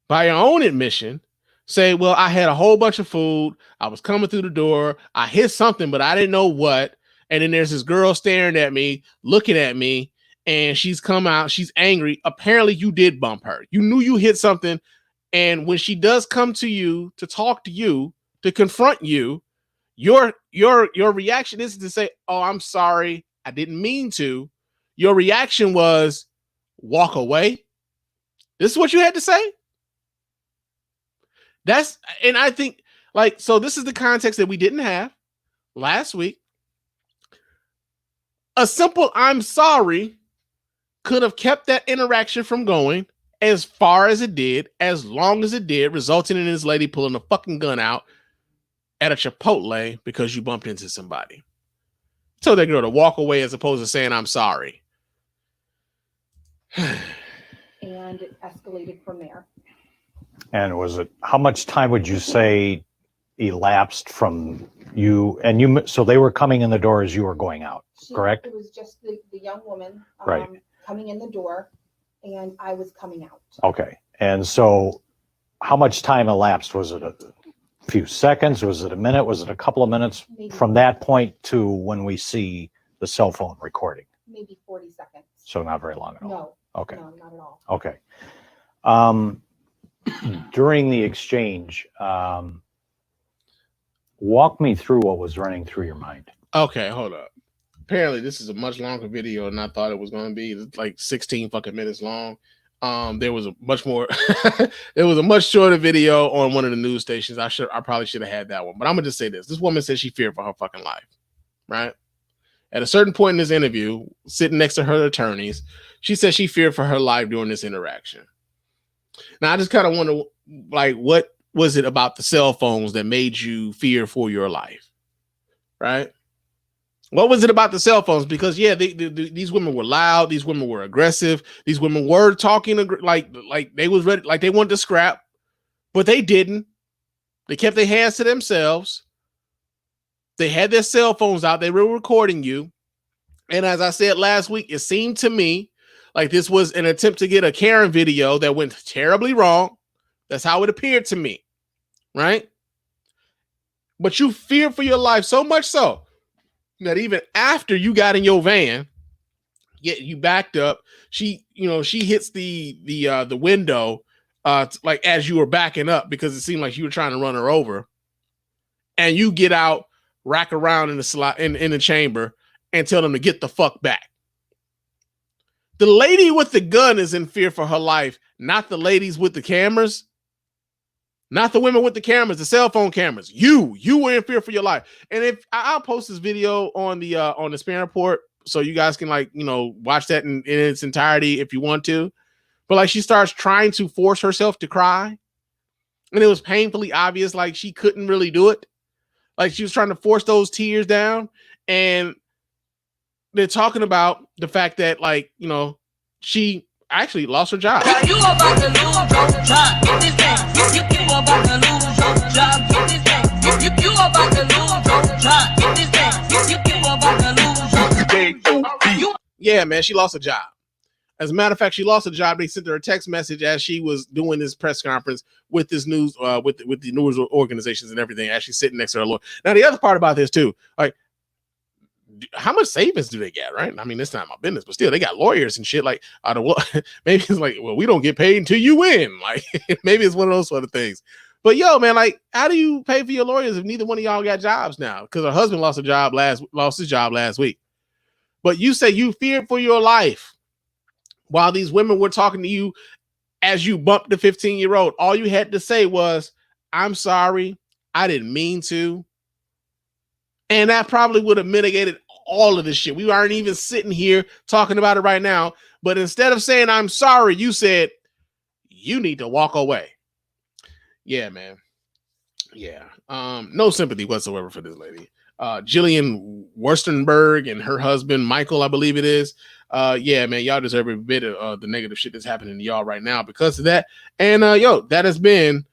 by your own admission, say, well, I had a whole bunch of food. I was coming through the door. I hit something, but I didn't know what. And then there's this girl staring at me, looking at me, and she's come out, she's angry. Apparently you did bump her. You knew you hit something. And when she does come to you to talk to you, to confront you, your reaction isn't to say, "Oh, I'm sorry, I didn't mean to." Your reaction was walk away. This is what you had to say. And I think, like, so this is the context that we didn't have last week. A simple "I'm sorry" could have kept that interaction from going as far as it did, as long as it did, resulting in this lady pulling a fucking gun out at a Chipotle because you bumped into somebody. So they're going to walk away as opposed to saying, "I'm sorry." And it escalated from there. And was it, how much time would you say elapsed from you, and you, so they were coming in the door as you were going out, correct? It was just the young woman Right. coming in the door, and I was coming out. Okay. And so how much time elapsed? Was it a few seconds? Was it a minute? Was it a couple of minutes? Maybe. From that point to when we see the cell phone recording? Maybe 40 seconds. So not very long at all. No. Okay. No, not at all. Okay. During the exchange, walk me through what was running through your mind. Okay, hold up. Apparently, this is a much longer video than I thought it was going to be. It's like 16 fucking minutes long. There was a much more, there was a much shorter video on one of the news stations. I probably should have had that one, but I'm gonna just say this. This woman said she feared for her fucking life, right? At a certain point in this interview, sitting next to her attorneys, she said she feared for her life during this interaction. Now, I just kind of wonder, like, what was it about the cell phones that made you fear for your life, right? What was it about the cell phones? Because yeah, these women were loud. These women were aggressive. These women were talking like they was ready, like they wanted to scrap, but they didn't. They kept their hands to themselves. They had their cell phones out. They were recording you. And as I said last week, it seemed to me like this was an attempt to get a Karen video that went terribly wrong. That's how it appeared to me, right? But you feared for your life so much so that even after you got in your van, you backed up. She hits the window like as you were backing up because it seemed like you were trying to run her over, and you get out, rack around in the slot in the chamber, and tell them to get the fuck back. The lady with the gun is in fear for her life, not the ladies with the cameras. Not the women with the cameras, the cell phone cameras. You were in fear for your life. And if I'll post this video on the Spann report, so you guys can watch that in its entirety if you want to. But like she starts trying to force herself to cry, and it was painfully obvious like she couldn't really do it. Like she was trying to force those tears down, and they're talking about the fact that she actually lost her job. You about to lose your job. Get this thing. You about to lose your job. Get this thing. You about to lose your job. Get this thing. You about to lose your job. Yeah, man, she lost a job. As a matter of fact, she lost a job. They sent her a text message as she was doing this press conference with this news, with the news organizations and everything, as she's sitting next to her lawyer. Now, the other part about this too, like, how much savings do they get, right? I mean, it's not my business, but still, they got lawyers and shit. Like, maybe it's like, well, we don't get paid until you win. Like, maybe it's one of those sort of things. But yo, man, like, how do you pay for your lawyers if neither one of y'all got jobs now? Because her husband lost his job last week. But you say you feared for your life while these women were talking to you as you bumped the 15-year-old. All you had to say was, "I'm sorry, I didn't mean to." And that probably would have mitigated all of this shit. We aren't even sitting here talking about it right now. But instead of saying, "I'm sorry," you said, "You need to walk away." Yeah, man. Yeah. No sympathy whatsoever for this lady. Jillian Wuestenberg and her husband, Michael, I believe it is. Yeah, man, y'all deserve every bit of the negative shit that's happening to y'all right now because of that. And that has been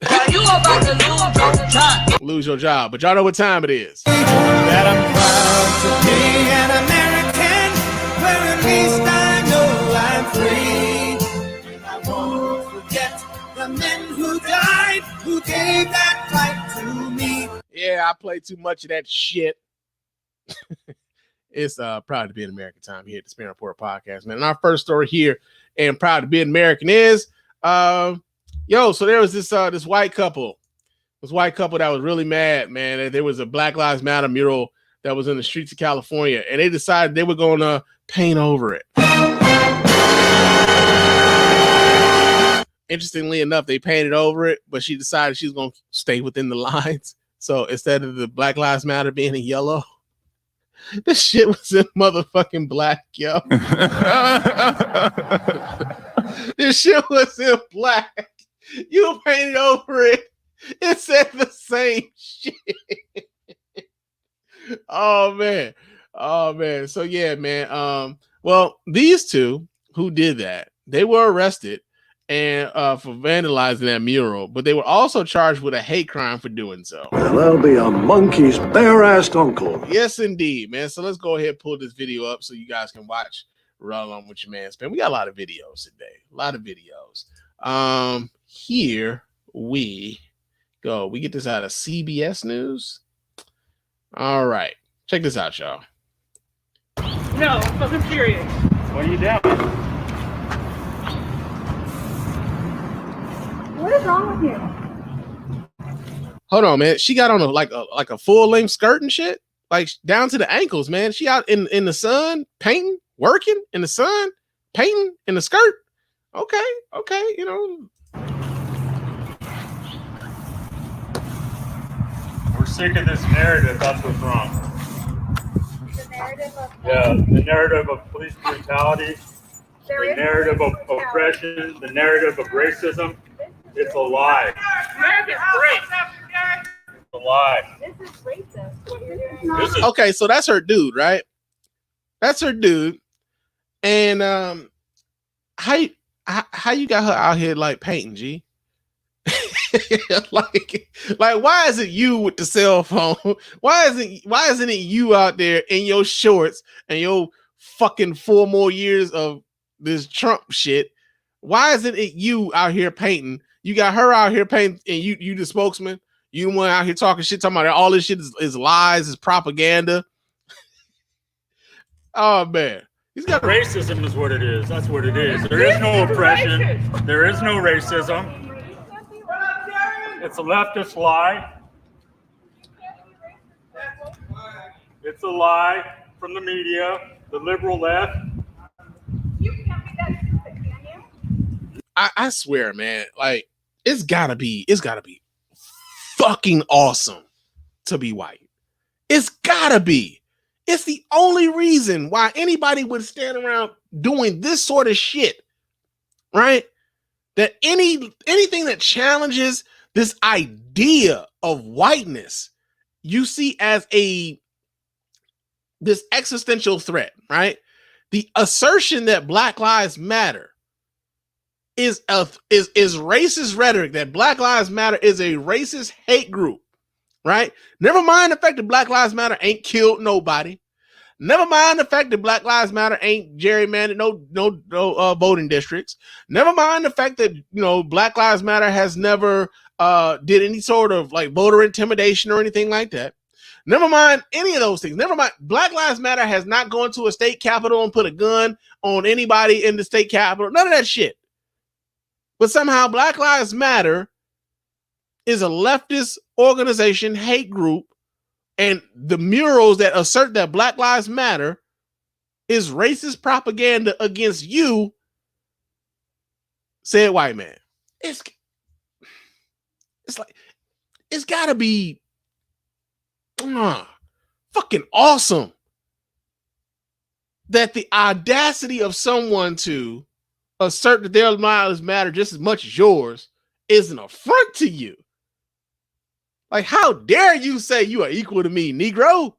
You about to lose your job. Lose your job. But y'all know what time it is. That I'm proud to be an American, where at least I know I'm free. And I won't forget the men who died, who gave that right to me. Yeah, I play too much of that shit. It's proud to be an American time here at the Spann Report podcast, man. And our first story here and proud to be an American is so there was this white couple. This white couple that was really mad, man, that there was a Black Lives Matter mural that was in the streets of California, and they decided they were going to paint over it. Interestingly enough, they painted over it, but she decided she's going to stay within the lines. So instead of the Black Lives Matter being in yellow, this shit was in motherfucking black, yo. This shit was in black. You painted over it. It said the same shit. Oh man. So yeah, man. Well, these two who did that, they were arrested and for vandalizing that mural, but they were also charged with a hate crime for doing so. Well, that'll be a monkey's bare-assed uncle. Yes, indeed, man. So let's go ahead and pull this video up so you guys can watch right along with your man Spann. We got a lot of videos today. A lot of videos. Here we go. We get this out of CBS News. All right. Check this out, y'all. No, I'm fucking serious. What are you doing? What is wrong with you? Hold on, man. She got on a full-length skirt and shit, like down to the ankles, man. She out in the sun painting, working in the sun, painting in the skirt. Okay, you know. We're sick of this narrative. That's what's wrong. The narrative of The narrative of police brutality, the narrative of oppression, the narrative of racism. It's a lie. It's a lie. This is racist. What you're doing. Okay, so that's her dude, right? That's her dude. And how you got her out here like painting, G? like why is it you with the cell phone? Why isn't it you out there in your shorts and your fucking 4 more years of this Trump shit? Why isn't it you out here painting? You got her out here painting, and you the spokesman. You the one out here talking shit, talking about all this shit is lies, is propaganda. Oh man, he's got racism is what it is. That's what it is. There is no oppression. There is no racism. It's a leftist lie. It's a lie from the media, the liberal left. You can't be that stupid, can you? I swear, man, like it's gotta be fucking awesome to be white. It's gotta be. It's the only reason why anybody would stand around doing this sort of shit, right? That anything that challenges this idea of whiteness, you see as this existential threat, right? The assertion that Black Lives Matter is racist rhetoric, that Black Lives Matter is a racist hate group, right? Never mind the fact that Black Lives Matter ain't killed nobody. Never mind the fact that Black Lives Matter ain't gerrymandered no voting districts. Never mind the fact that, you know, Black Lives Matter has never did any sort of like voter intimidation or anything like that. Never mind any of those things. Never mind. Black Lives Matter has not gone to a state capitol and put a gun on anybody in the state capitol. None of that shit. But somehow Black Lives Matter is a leftist organization, hate group, and the murals that assert that Black Lives Matter is racist propaganda against you, said white man. It's like, it's gotta be fucking awesome that the audacity of someone to assert that their lives matter just as much as yours is an affront to you. Like, how dare you say you are equal to me, Negro?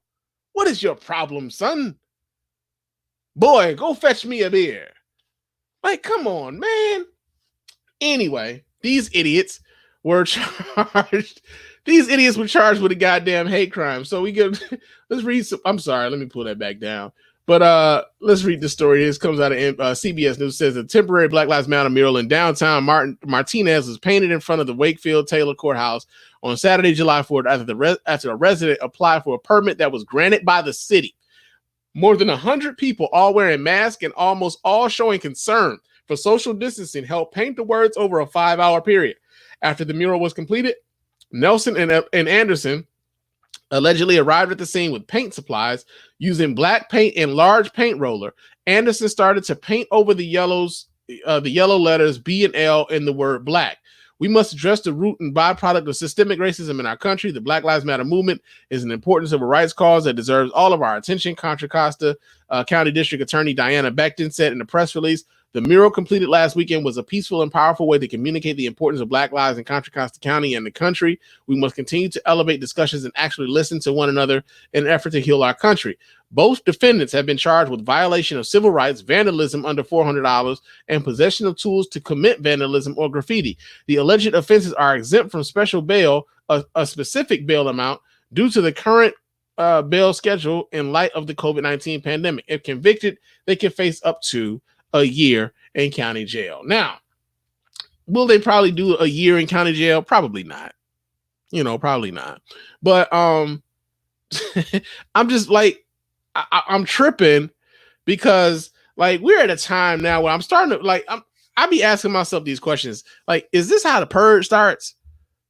What is your problem, son? Boy, go fetch me a beer. Like, come on, man. Anyway, these idiots were charged. These idiots were charged with a goddamn hate crime. So we get, let's read some. I'm sorry, let me pull that back down. But let's read the story. This comes out of CBS News. It says a temporary Black Lives Matter mural in downtown Martinez was painted in front of the Wakefield Taylor Courthouse on Saturday, July 4th, after a resident applied for a permit that was granted by the city. More than 100 people, all wearing masks and almost all showing concern for social distancing, helped paint the words over a 5-hour period. After the mural was completed, Nelson and Anderson allegedly arrived at the scene with paint supplies using black paint and large paint roller. Anderson started to paint over the yellow letters B and L in the word black. We must address the root and byproduct of systemic racism in our country. The Black Lives Matter movement is an important civil rights cause that deserves all of our attention, Contra Costa County District Attorney Diana Becton said in a press release. The mural completed last weekend was a peaceful and powerful way to communicate the importance of Black lives in Contra Costa County and the country. We must continue to elevate discussions and actually listen to one another in an effort to heal our country. Both defendants have been charged with violation of civil rights, vandalism under $400, and possession of tools to commit vandalism or graffiti. The alleged offenses are exempt from special bail, a specific bail amount, due to the current bail schedule in light of the COVID-19 pandemic. If convicted, they can face up to a year in county jail. Now, will they probably do a year in county jail? Probably not. Probably not. But I'm just like, I'm tripping because like we're at a time now where I'm starting to like I be asking myself these questions. Like, is this how the purge starts?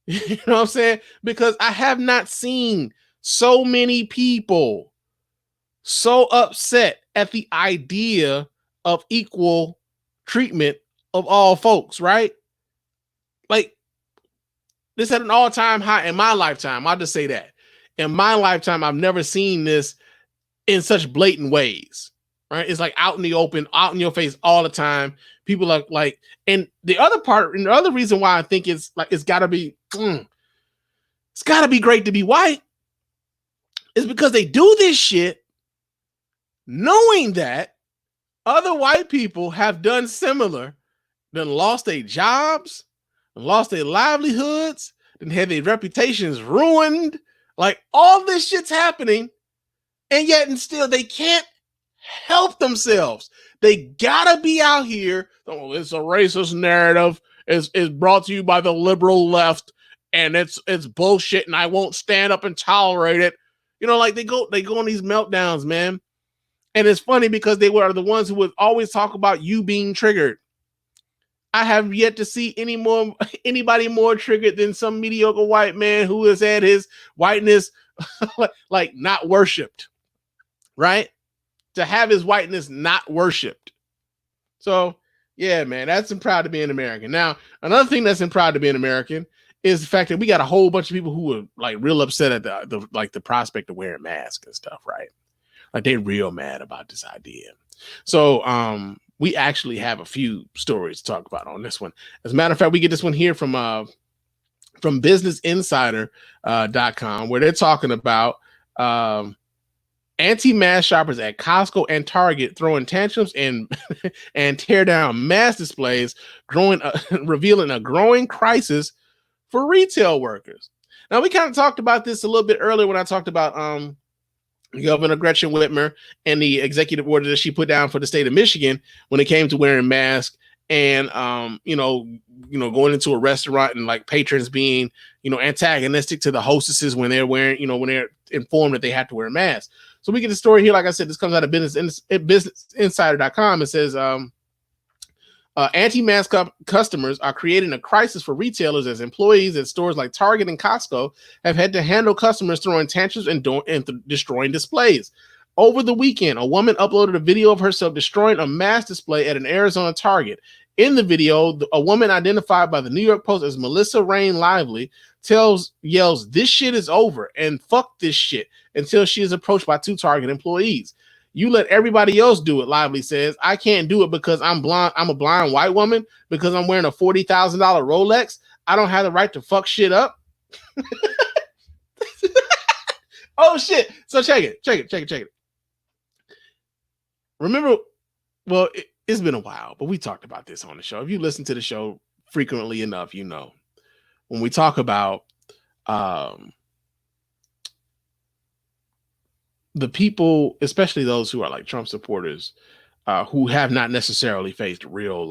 You know what I'm saying? Because I have not seen so many people so upset at the idea of equal treatment of all folks, right? Like, this at an all-time high in my lifetime. I'll just say that. In my lifetime, I've never seen this in such blatant ways, right? It's like out in the open, out in your face all the time. People are like, and the other part, and the other reason why I think it's like, it's gotta be great to be white is because they do this shit knowing that other white people have done similar, then lost their jobs, lost their livelihoods, then had their reputations ruined. Like all this shit's happening, and yet and still they can't help themselves. They gotta be out here. Oh, it's a racist narrative. It's brought to you by the liberal left, and it's bullshit, and I won't stand up and tolerate it. Like they go on these meltdowns, man. And it's funny because they were the ones who would always talk about you being triggered. I have yet to see anybody more triggered than some mediocre white man who has had his whiteness like not worshipped, right? To have his whiteness not worshipped. So yeah, man, that's proud to be an American. Now, another thing that's proud to be an American is the fact that we got a whole bunch of people who were like real upset at the prospect of wearing masks and stuff, right? Like they're real mad about this idea. So we actually have a few stories to talk about on this one. As a matter of fact, we get this one here from businessinsider.com, where they're talking about anti-mask shoppers at Costco and Target throwing tantrums and tear down mask displays, revealing a growing crisis for retail workers. Now, we kind of talked about this a little bit earlier when I talked about Governor Gretchen Whitmer and the executive order that she put down for the state of Michigan when it came to wearing masks and going into a restaurant and like patrons being antagonistic to the hostesses when they're wearing when they're informed that they have to wear masks. So we get the story here. Like I said, this comes out of businessinsider.com. It says anti-mask customers are creating a crisis for retailers as employees at stores like Target and Costco have had to handle customers throwing tantrums and destroying displays. Over the weekend, a woman uploaded a video of herself destroying a mask display at an Arizona Target. In the video, a woman identified by the New York Post as Melissa Rain Lively yells, "This shit is over," and "fuck this shit," until she is approached by two Target employees. "You let everybody else do it," Lively says. "I can't do it because I'm blind. I'm a blind white woman because I'm wearing a $40,000 Rolex. I don't have the right to fuck shit up." Oh shit. So check it. Remember, well, it's been a while, but we talked about this on the show. If you listen to the show frequently enough, when we talk about the people, especially those who are like Trump supporters, who have not necessarily faced real,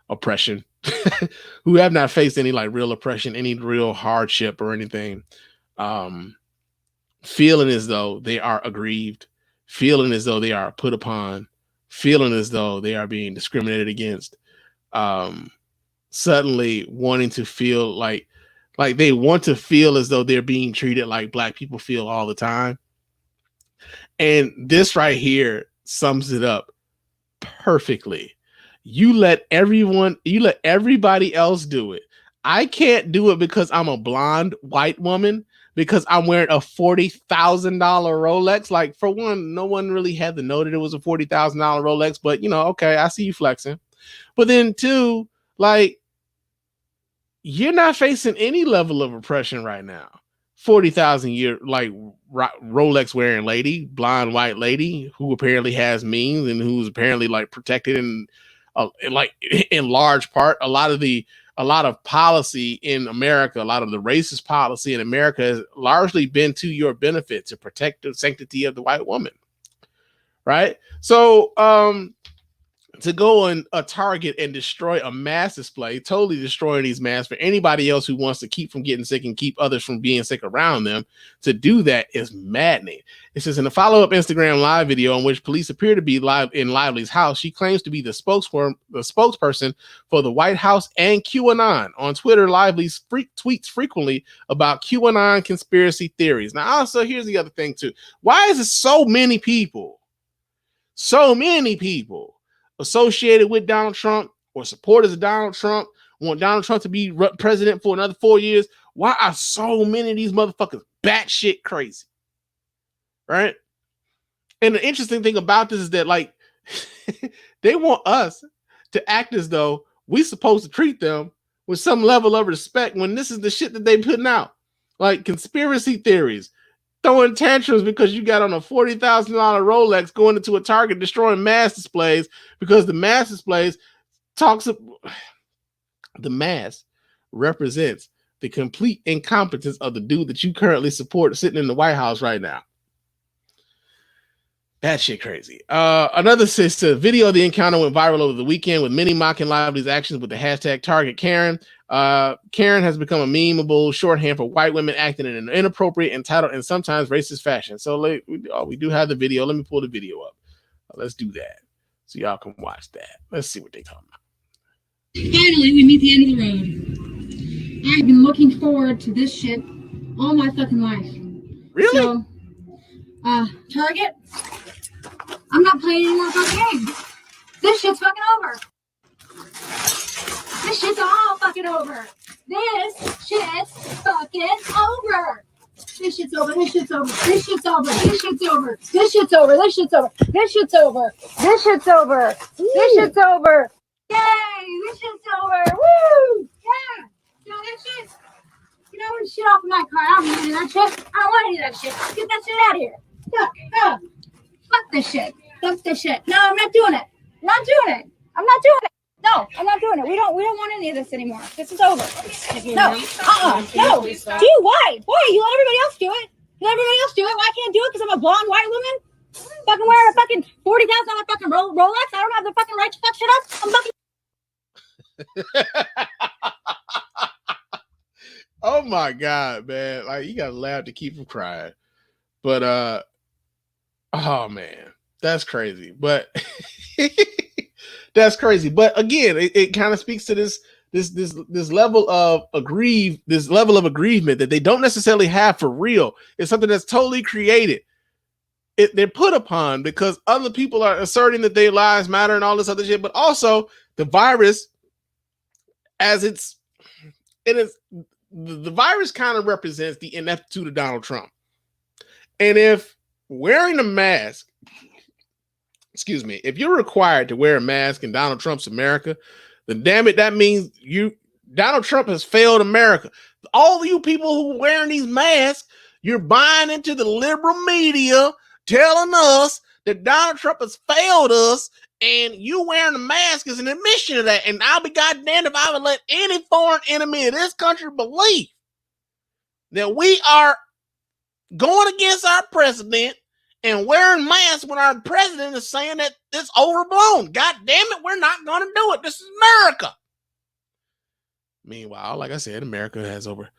oppression, who have not faced any real oppression, any real hardship or anything. feeling as though they are aggrieved, feeling as though they are put upon, feeling as though they are being discriminated against, suddenly wanting to feel like they want to feel as though they're being treated like Black people feel all the time. And this right here sums it up perfectly. You let everybody else do it. I can't do it because I'm a blonde white woman, because I'm wearing a $40,000 Rolex. Like, for one, no one really had to know that it was a $40,000 Rolex, but okay, I see you flexing. But then two, like, you're not facing any level of oppression right now. 40,000 year, like, Rolex wearing lady, blonde white lady who apparently has means and who's apparently like protected in large part. A lot of policy in America, a lot of the racist policy in America has largely been to your benefit, to protect the sanctity of the white woman. Right. So, to go on a Target and destroy a mass display, totally destroying these masks for anybody else who wants to keep from getting sick and keep others from being sick around them, to do that is maddening. It says in a follow-up Instagram live video in which police appear to be live in Lively's house, she claims to be the spokesperson for the White House and QAnon. On Twitter, Lively tweets frequently about QAnon conspiracy theories. Now, also, here's the other thing too. Why is it so many people associated with Donald Trump or supporters of Donald Trump want Donald Trump to be president for another 4 years? Why are so many of these motherfuckers batshit crazy? Right? And the interesting thing about this is that, like, they want us to act as though we're supposed to treat them with some level of respect when this is the shit that they putting out. Like, conspiracy theories, throwing tantrums because you got on a $40,000 Rolex, going into a Target, destroying mass displays because the mass displays the mass represents the complete incompetence of the dude that you currently support sitting in the White House right now. That shit crazy. Another sister video of the encounter went viral over the weekend, with many mocking Lively's actions with the hashtag Target Karen. Karen has become a memeable shorthand for white women acting in an inappropriate, entitled, and sometimes racist fashion. So we do have the video. Let me pull the video up. Let's do that so y'all can watch that. Let's see what they talking about. Finally, we meet the end of the road. I've been looking forward to this shit all my fucking life. Really? So, Target, I'm not playing any more fucking games. This shit's fucking over. This shit's all fucking over. This shit's fucking over. This shit's over. This shit's over. This shit's over. This shit's over. This shit's over. This shit's over. This shit's over. This shit's over. This shit's over. Yay! This shit's over. Woo! Yeah. You know that shit? You know what? Shit off of my car. I don't want any of that shit. I don't want any of that shit. Get that shit out of here. Fuck this shit. Fuck this shit. No, I'm not doing it. I'm not doing it. I'm not doing it. No, I'm not doing it. We don't want any of this anymore. This is over. No. No. Dude, why? Why? You let everybody else do it. You let everybody else do it. Why can't I do it? Because I'm a blonde white woman? Fucking wearing a fucking $40,000 fucking Rolex. I don't have the fucking right to fuck shit up. I'm fucking. Oh my God, man. Like, you gotta laugh to keep from crying. But oh man, that's crazy. But that's crazy. But again, it kind of speaks to this level of aggrievement that they don't necessarily have for real. It's something that's totally created. They're put upon because other people are asserting that their lives matter and all this other shit. But also the virus, the virus kind of represents the ineptitude of Donald Trump. And if wearing a mask, if you're required to wear a mask in Donald Trump's America, then damn it, that means Donald Trump has failed America. All of you people who are wearing these masks, you're buying into the liberal media telling us that Donald Trump has failed us, and you wearing a mask is an admission of that. And I'll be goddamned if I would let any foreign enemy of this country believe that we are going against our president and wearing masks when our president is saying that it's overblown. God damn it, we're not going to do it. This is America. Meanwhile, like I said, America has over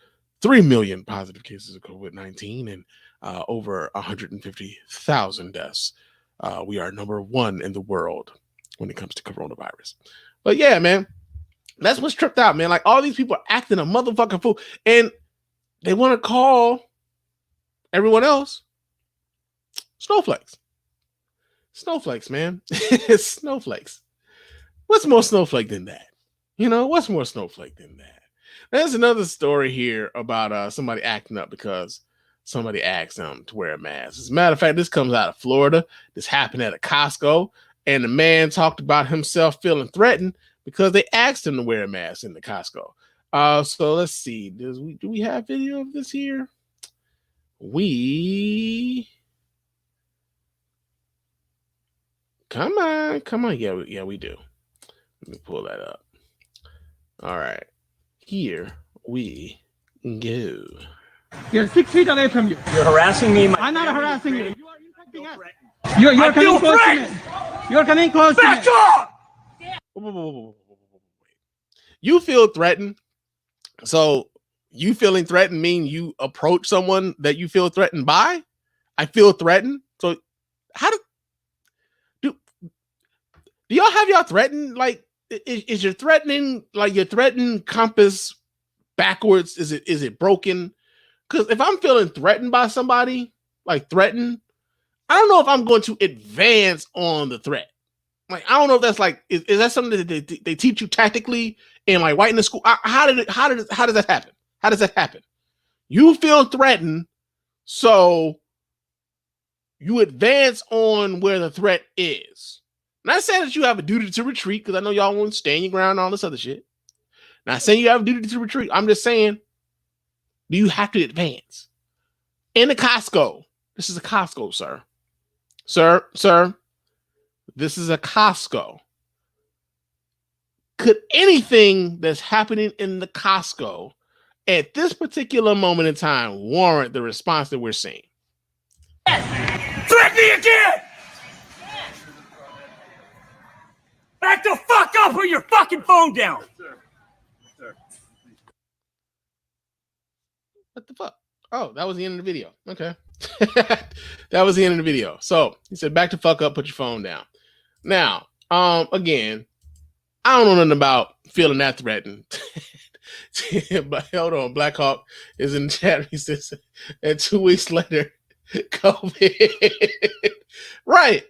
3 million positive cases of COVID-19 and over 150,000 deaths. We are number one in the world when it comes to coronavirus. But yeah, man, that's what's tripped out, man. Like all these people are acting a motherfucking fool, and they want to call everyone else snowflakes. Snowflakes, man. Snowflakes. What's more snowflake than that? You know, what's more snowflake than that? There's another story here about somebody acting up because somebody asked them to wear a mask. As a matter of fact, this comes out of Florida. This happened at a Costco, and the man talked about himself feeling threatened because they asked him to wear a mask in the Costco. So let's see. Do we have video of this here? Come on. Yeah, we do. Let me pull that up. All right. Here we go. You're 6 feet away from you. You're harassing me. I'm not harassing you. You're coming close to me. You're coming close to me. Back up! You feel threatened. So you feeling threatened mean you approach someone that you feel threatened by? I feel threatened. So how do y'all have y'all threatened? Like, is your threatening, like your threatening compass backwards? Is it broken? Because if I'm feeling threatened by somebody, like threatened, I don't know if I'm going to advance on the threat. Like, I don't know if that's like, is that something that they teach you tactically in like white in the school? How does that happen? How does that happen? You feel threatened, so you advance on where the threat is. Not saying that you have a duty to retreat, because I know y'all won't stand your ground and all this other shit. Not saying you have a duty to retreat. I'm just saying, do you have to advance? In a Costco. This is a Costco, sir. Sir. This is a Costco. Could anything that's happening in the Costco at this particular moment in time warrant the response that we're seeing? Threaten me again! Back the fuck up, put your fucking phone down! What the fuck? Oh, that was the end of the video. Okay. That was the end of the video. So he said, back the fuck up, put your phone down. Now, again, I don't know nothing about feeling that threatened. But hold on, Black Hawk is in the chat. He says, and 2 weeks later, COVID. Right.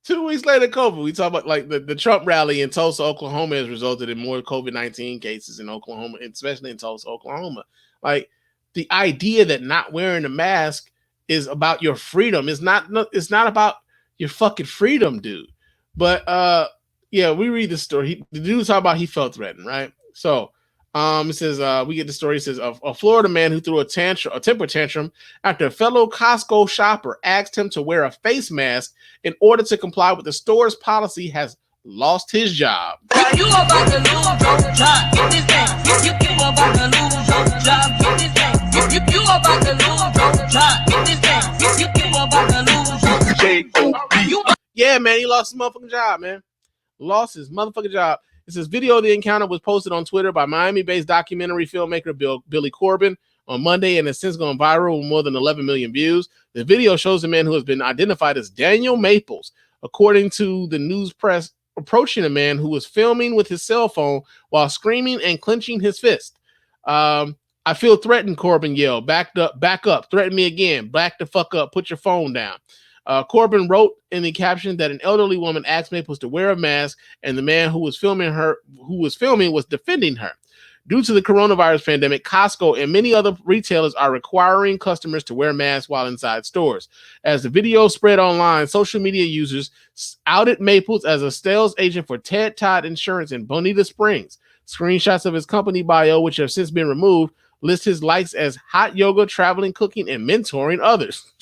2 weeks later, COVID. We talk about like the Trump rally in Tulsa, Oklahoma has resulted in more COVID-19 cases in Oklahoma, especially in Tulsa, Oklahoma. Like the idea that not wearing a mask is about your freedom. It's not about your fucking freedom, dude. But yeah, we read the story. The dude talk about he felt threatened, right? So it says we get the story. It says a Florida man who threw a temper tantrum after a fellow Costco shopper asked him to wear a face mask in order to comply with the store's policy has lost his job. You about to lose your job. Get this thing. You about to lose your job. Get this thing. You about to lose your job. Get this thing. You about to lose your job. Yeah, man, he lost his motherfucking job, man. Lost his motherfucking job. It says video of the encounter was posted on Twitter by Miami-based documentary filmmaker Billy Corbin on Monday and has since gone viral with more than 11 million views. The video shows a man who has been identified as Daniel Maples, according to the news press, approaching a man who was filming with his cell phone while screaming and clenching his fist. I feel threatened, Corbin yelled. Back up, threaten me again. Back the fuck up, put your phone down. Corbin wrote in the caption that an elderly woman asked Maples to wear a mask, and the man who was filming was defending her. Due to the coronavirus pandemic, Costco and many other retailers are requiring customers to wear masks while inside stores. As the video spread online, social media users outed Maples as a sales agent for Ted Todd Insurance in Bonita Springs. Screenshots of his company bio, which have since been removed, list his likes as hot yoga, traveling, cooking, and mentoring others.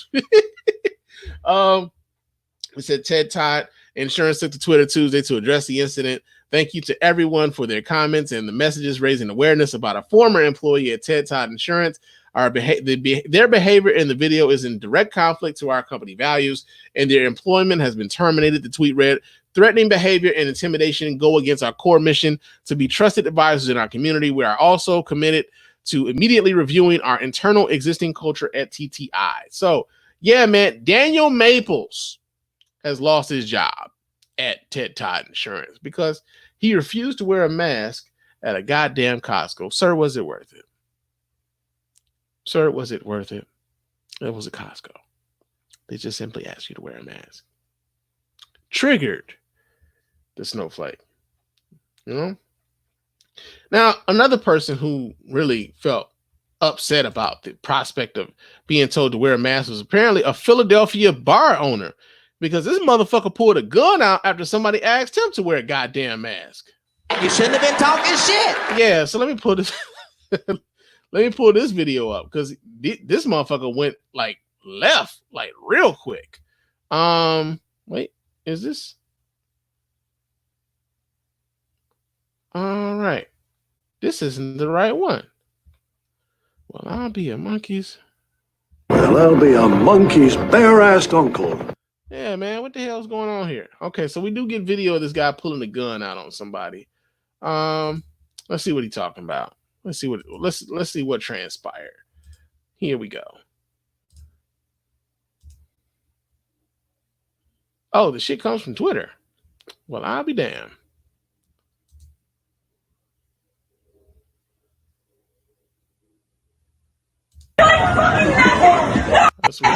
We said Ted Todd Insurance took to Twitter Tuesday to address the incident. Thank you to everyone for their comments and the messages raising awareness about a former employee at Ted Todd Insurance. Their behavior in the video is in direct conflict to our company values, and their employment has been terminated. The tweet read, threatening behavior and intimidation go against our core mission to be trusted advisors in our community. We are also committed to immediately reviewing our internal existing culture at TTI. So, yeah, man, Daniel Maples has lost his job at Ted Todd Insurance because he refused to wear a mask at a goddamn Costco. Sir, was it worth it? Sir, was it worth it? It was a Costco. They just simply asked you to wear a mask. Triggered the snowflake. You know? Now, another person who really felt upset about the prospect of being told to wear a mask was apparently a Philadelphia bar owner, because this motherfucker pulled a gun out after somebody asked him to wear a goddamn mask. You shouldn't have been talking shit. Yeah, so let me pull this video up, because this motherfucker went like left like real quick. Wait, is this? All right. This isn't the right one. Well, I'll be a monkey's. Well, I'll be a monkey's bare-assed uncle. Yeah, man, what the hell's going on here? Okay, so we do get video of this guy pulling a gun out on somebody. Let's see what he's talking about. Let's see what transpired. Here we go. Oh, the shit comes from Twitter. Well, I'll be damned. That's what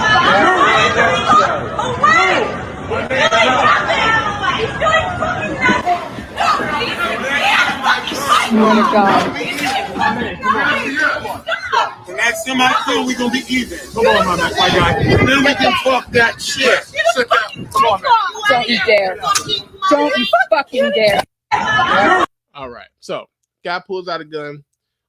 Oh God. The next time I feel we gonna be even. Come on, my guy. Then we can fuck that shit. Sit down. Come on, man. Don't you dare. Don't you fucking dare. All right. So, guy pulls out a gun.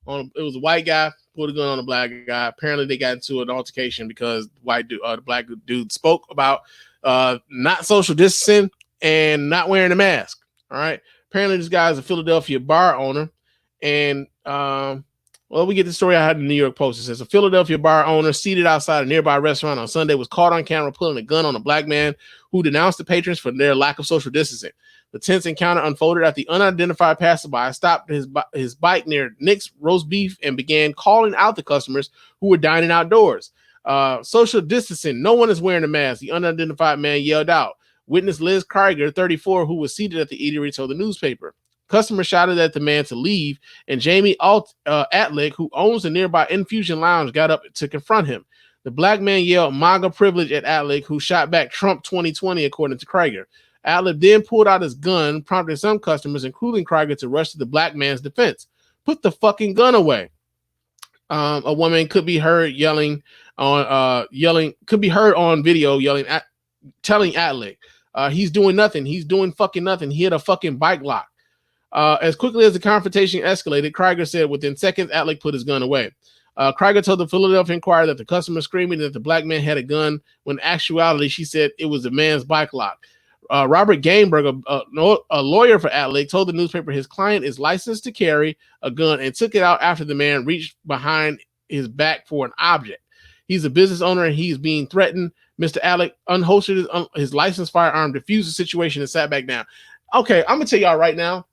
It was a white guy, pulled a gun on a black guy. Apparently, they got into an altercation because the black dude spoke about not social distancing and not wearing a mask. All right. Apparently, this guy is a Philadelphia bar owner. And, well, we get the story I had in the New York Post. It says a Philadelphia bar owner seated outside a nearby restaurant on Sunday was caught on camera pulling a gun on a black man who denounced the patrons for their lack of social distancing. The tense encounter unfolded after the unidentified passerby stopped his bike near Nick's Roast Beef and began calling out the customers who were dining outdoors. Social distancing. No one is wearing a mask. The unidentified man yelled out. Witness Liz Krieger, 34, who was seated at the eatery, told the newspaper. Customers shouted at the man to leave, and Jamie Atlick, who owns the nearby Infusion Lounge, got up to confront him. The black man yelled MAGA privilege at Atlick, who shot back Trump 2020, according to Krieger. Atlick then pulled out his gun, prompting some customers, including Krieger, to rush to the black man's defense. Put the fucking gun away. A woman could be heard on video telling Atlick, he's doing nothing. He's doing fucking nothing. He hit a fucking bike lock. As quickly as the confrontation escalated, Krieger said within seconds, Atlick put his gun away. Krieger told the Philadelphia Inquirer that the customer screaming that the black man had a gun, when in actuality, she said it was the man's bike lock. Robert Gainberg, a lawyer for Atlick, told the newspaper his client is licensed to carry a gun and took it out after the man reached behind his back for an object. He's a business owner and he's being threatened. Mr. Atlick unholstered his licensed firearm, diffused the situation, and sat back down. Okay, I'm going to tell y'all right now,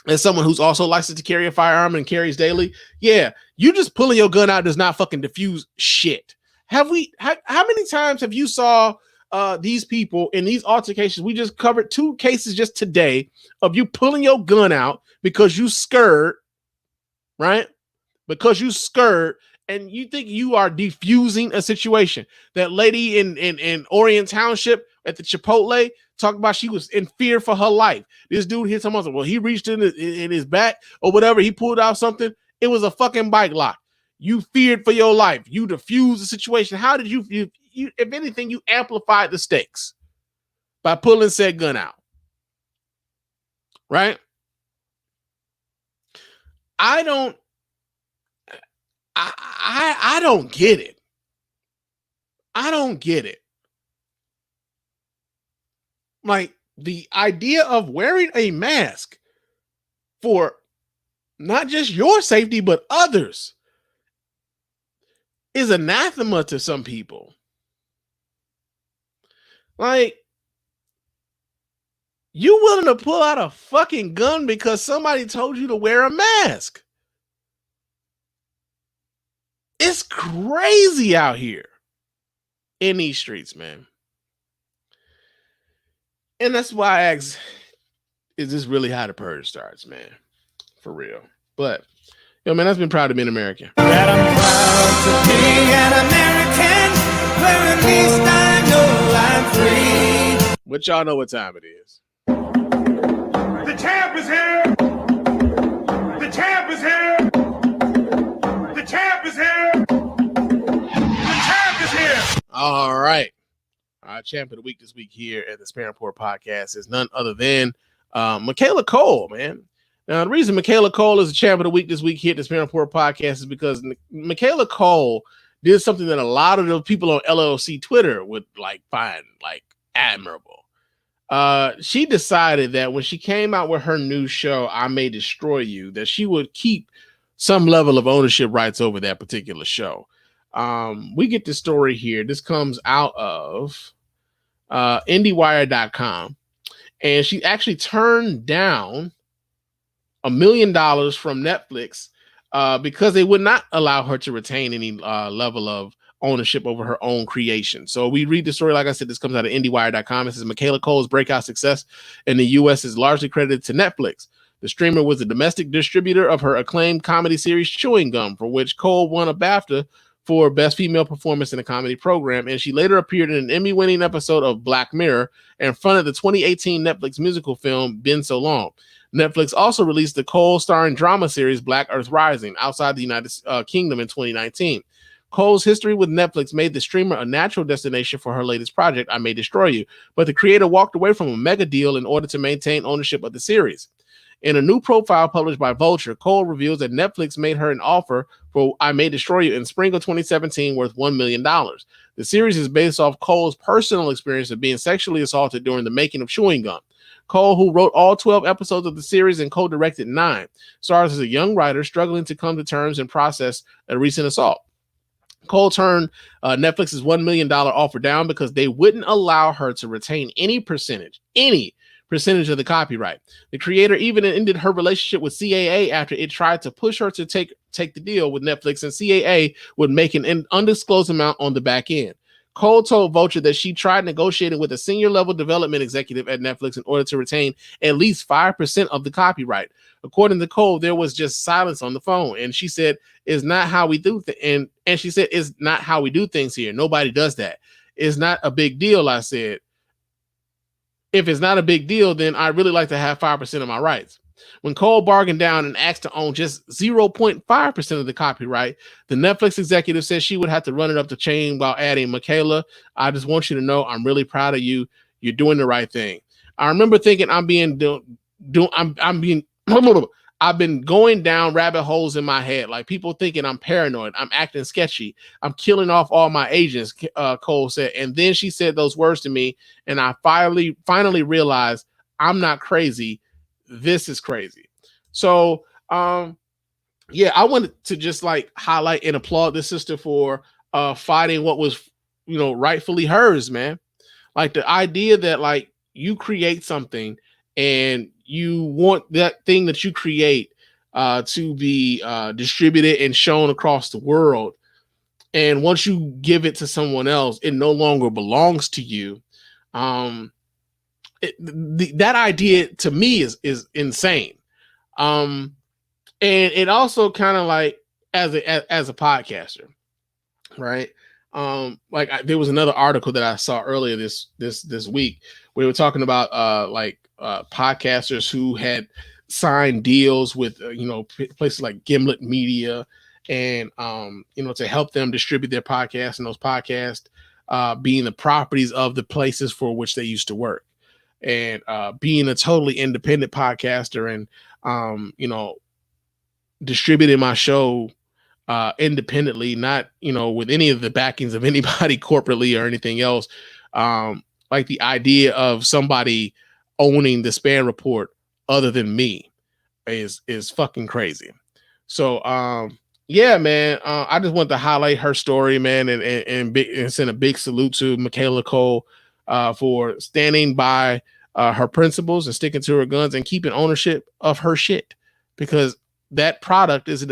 as someone who's also licensed to carry a firearm and carries daily, yeah, you just pulling your gun out does not fucking diffuse shit. How many times have you saw these people in these altercations? We just covered 2 cases just today of you pulling your gun out because you scared, right? Because you scared and you think you are defusing a situation. That lady in Orient Township at the Chipotle talked about she was in fear for her life. This dude hit someone. Well, he reached in his back or whatever. He pulled out something. It was a fucking bike lock. You feared for your life. You diffused the situation. How did you, if anything, you amplified the stakes by pulling said gun out, right? I don't get it. I don't get it. Like, the idea of wearing a mask for not just your safety, but others is anathema to some people. Like, you willing to pull out a fucking gun because somebody told you to wear a mask? It's crazy out here in these streets, man. And that's why I ask, is this really how the purge starts, man? For real. But, yo, man, that's been proud to be an American. That I'm proud to be an American, where at least I know I'm free. But y'all know what time it is. The champ is here. The champ is here. The champ is here. The champ is here. All right. Our champ of the week this week here at the Spann Report podcast is none other than Michaela Cole, man. Now, the reason Michaela Cole is the champ of the week this week here at the Spann Report podcast is because Michaela Cole did something that a lot of the people on LLC Twitter would find admirable. She decided that when she came out with her new show, I May Destroy You, that she would keep some level of ownership rights over that particular show. We get the story here. This comes out of IndieWire.com, and she actually turned down $1 million from Netflix because they would not allow her to retain any level of ownership over her own creation. So we read the story. Like I said, this comes out of IndieWire.com. It says Michaela Cole's breakout success in the U.S. is largely credited to Netflix. The streamer was the domestic distributor of her acclaimed comedy series Chewing Gum, for which Cole won a BAFTA for Best Female Performance in a Comedy Program, and she later appeared in an Emmy-winning episode of Black Mirror and fronted the 2018 Netflix musical film Been So Long. Netflix also released the Cole-starring drama series Black Earth Rising outside the United Kingdom in 2019. Cole's history with Netflix made the streamer a natural destination for her latest project, I May Destroy You, but the creator walked away from a mega deal in order to maintain ownership of the series. In a new profile published by Vulture, Cole reveals that Netflix made her an offer for I May Destroy You in spring of 2017 worth $1 million. The series is based off Cole's personal experience of being sexually assaulted during the making of Chewing Gum. Cole, who wrote all 12 episodes of the series and co-directed 9, stars as a young writer struggling to come to terms and process a recent assault. Cole turned Netflix's $1 million offer down because they wouldn't allow her to retain any percentage of the copyright. The creator even ended her relationship with CAA after it tried to push her to take the deal with Netflix, and CAA would make an undisclosed amount on the back end. Cole told Vulture that she tried negotiating with a senior level development executive at Netflix in order to retain at least 5% of the copyright. According to Cole, there was just silence on the phone, and she said, "It's not how we do and she said, "It's not how we do things here. Nobody does that. It's not a big deal," I said. "If it's not a big deal, then I'd really like to have 5% of my rights." When Cole bargained down and asked to own just 0.5% of the copyright, the Netflix executive said she would have to run it up the chain while adding, "Michaela, I just want you to know I'm really proud of you. You're doing the right thing. I remember thinking I've been going down rabbit holes in my head, like people thinking I'm paranoid, I'm acting sketchy, I'm killing off all my agents," Cole said. "And then she said those words to me, and I finally realized I'm not crazy. This is crazy." So, yeah, I wanted to just highlight and applaud this sister for fighting what was, rightfully hers, man. Like the idea that you create something and you want that thing that you create to be distributed and shown across the world. And once you give it to someone else, it no longer belongs to you. That idea to me is insane. And it also kind of as a podcaster, right? There was another article that I saw earlier this week where we were talking about podcasters who had signed deals with places like Gimlet Media and to help them distribute their podcasts, and those podcasts being the properties of the places for which they used to work, and being a totally independent podcaster and distributing my show independently, not with any of the backings of anybody corporately or anything else. Like the idea of somebody owning the Spann Report other than me is fucking crazy. So yeah, man, I just want to highlight her story, man, and send a big salute to Michaela Cole for standing by her principles and sticking to her guns and keeping ownership of her shit, because that product is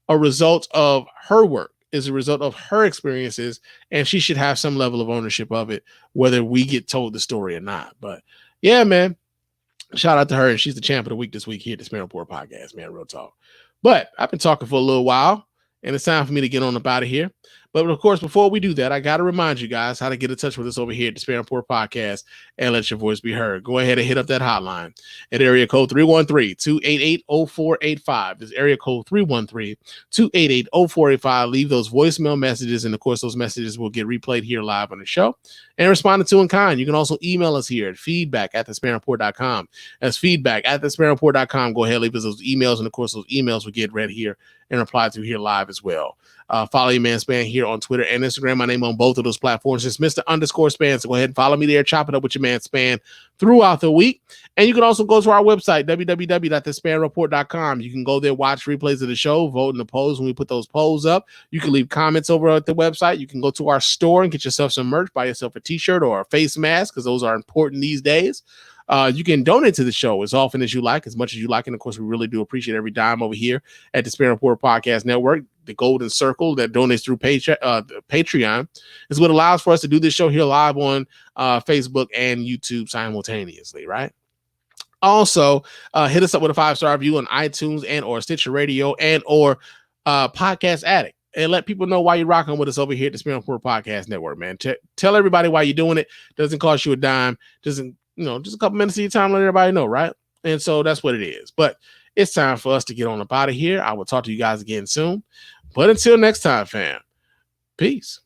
a result of her work, is a result of her experiences, and she should have some level of ownership of it, whether we get told the story or not. But yeah, man, shout out to her, and she's the champ of the week this week here at the Spann Report podcast, man, real talk. But I've been talking for a little while, and it's time for me to get on up out of here. But of course, before we do that, I got to remind you guys how to get in touch with us over here at the Spann Report podcast and let your voice be heard. Go ahead and hit up that hotline at area code 313-288-0485. This area code 313-288-0485. Leave those voicemail messages, and of course, those messages will get replayed here live on the show and responded to in kind. You can also email us here at feedback@thespannreport.com. That's feedback@thespannreport.com. Go ahead, leave us those emails, and of course, those emails will get read here and replied to here live as well. Follow your man Spann here on Twitter and Instagram. My name on both of those platforms is Mr._Spann. So go ahead and follow me there. Chop it up with your man Spann throughout the week. And you can also go to our website, www.thespannreport.com. You can go there, watch replays of the show, vote in the polls when we put those polls up. You can leave comments over at the website. You can go to our store and get yourself some merch, buy yourself a t-shirt or a face mask, because those are important these days. You can donate to the show as often as you like, as much as you like. And of course, we really do appreciate every dime over here at the Spann Report Podcast Network. The golden circle that donates through Patreon is what allows for us to do this show here live on Facebook and YouTube simultaneously, right? Also, hit us up with a 5-star review on iTunes and or Stitcher Radio and or Podcast Addict. And let people know why you're rocking with us over here at the Spann Report Podcast Network, man. Tell everybody why you're doing it. Doesn't cost you a dime. Doesn't, just a couple minutes of your time, let everybody know, right? And so that's what it is. But it's time for us to get on up out of here. I will talk to you guys again soon. But until next time, fam, peace.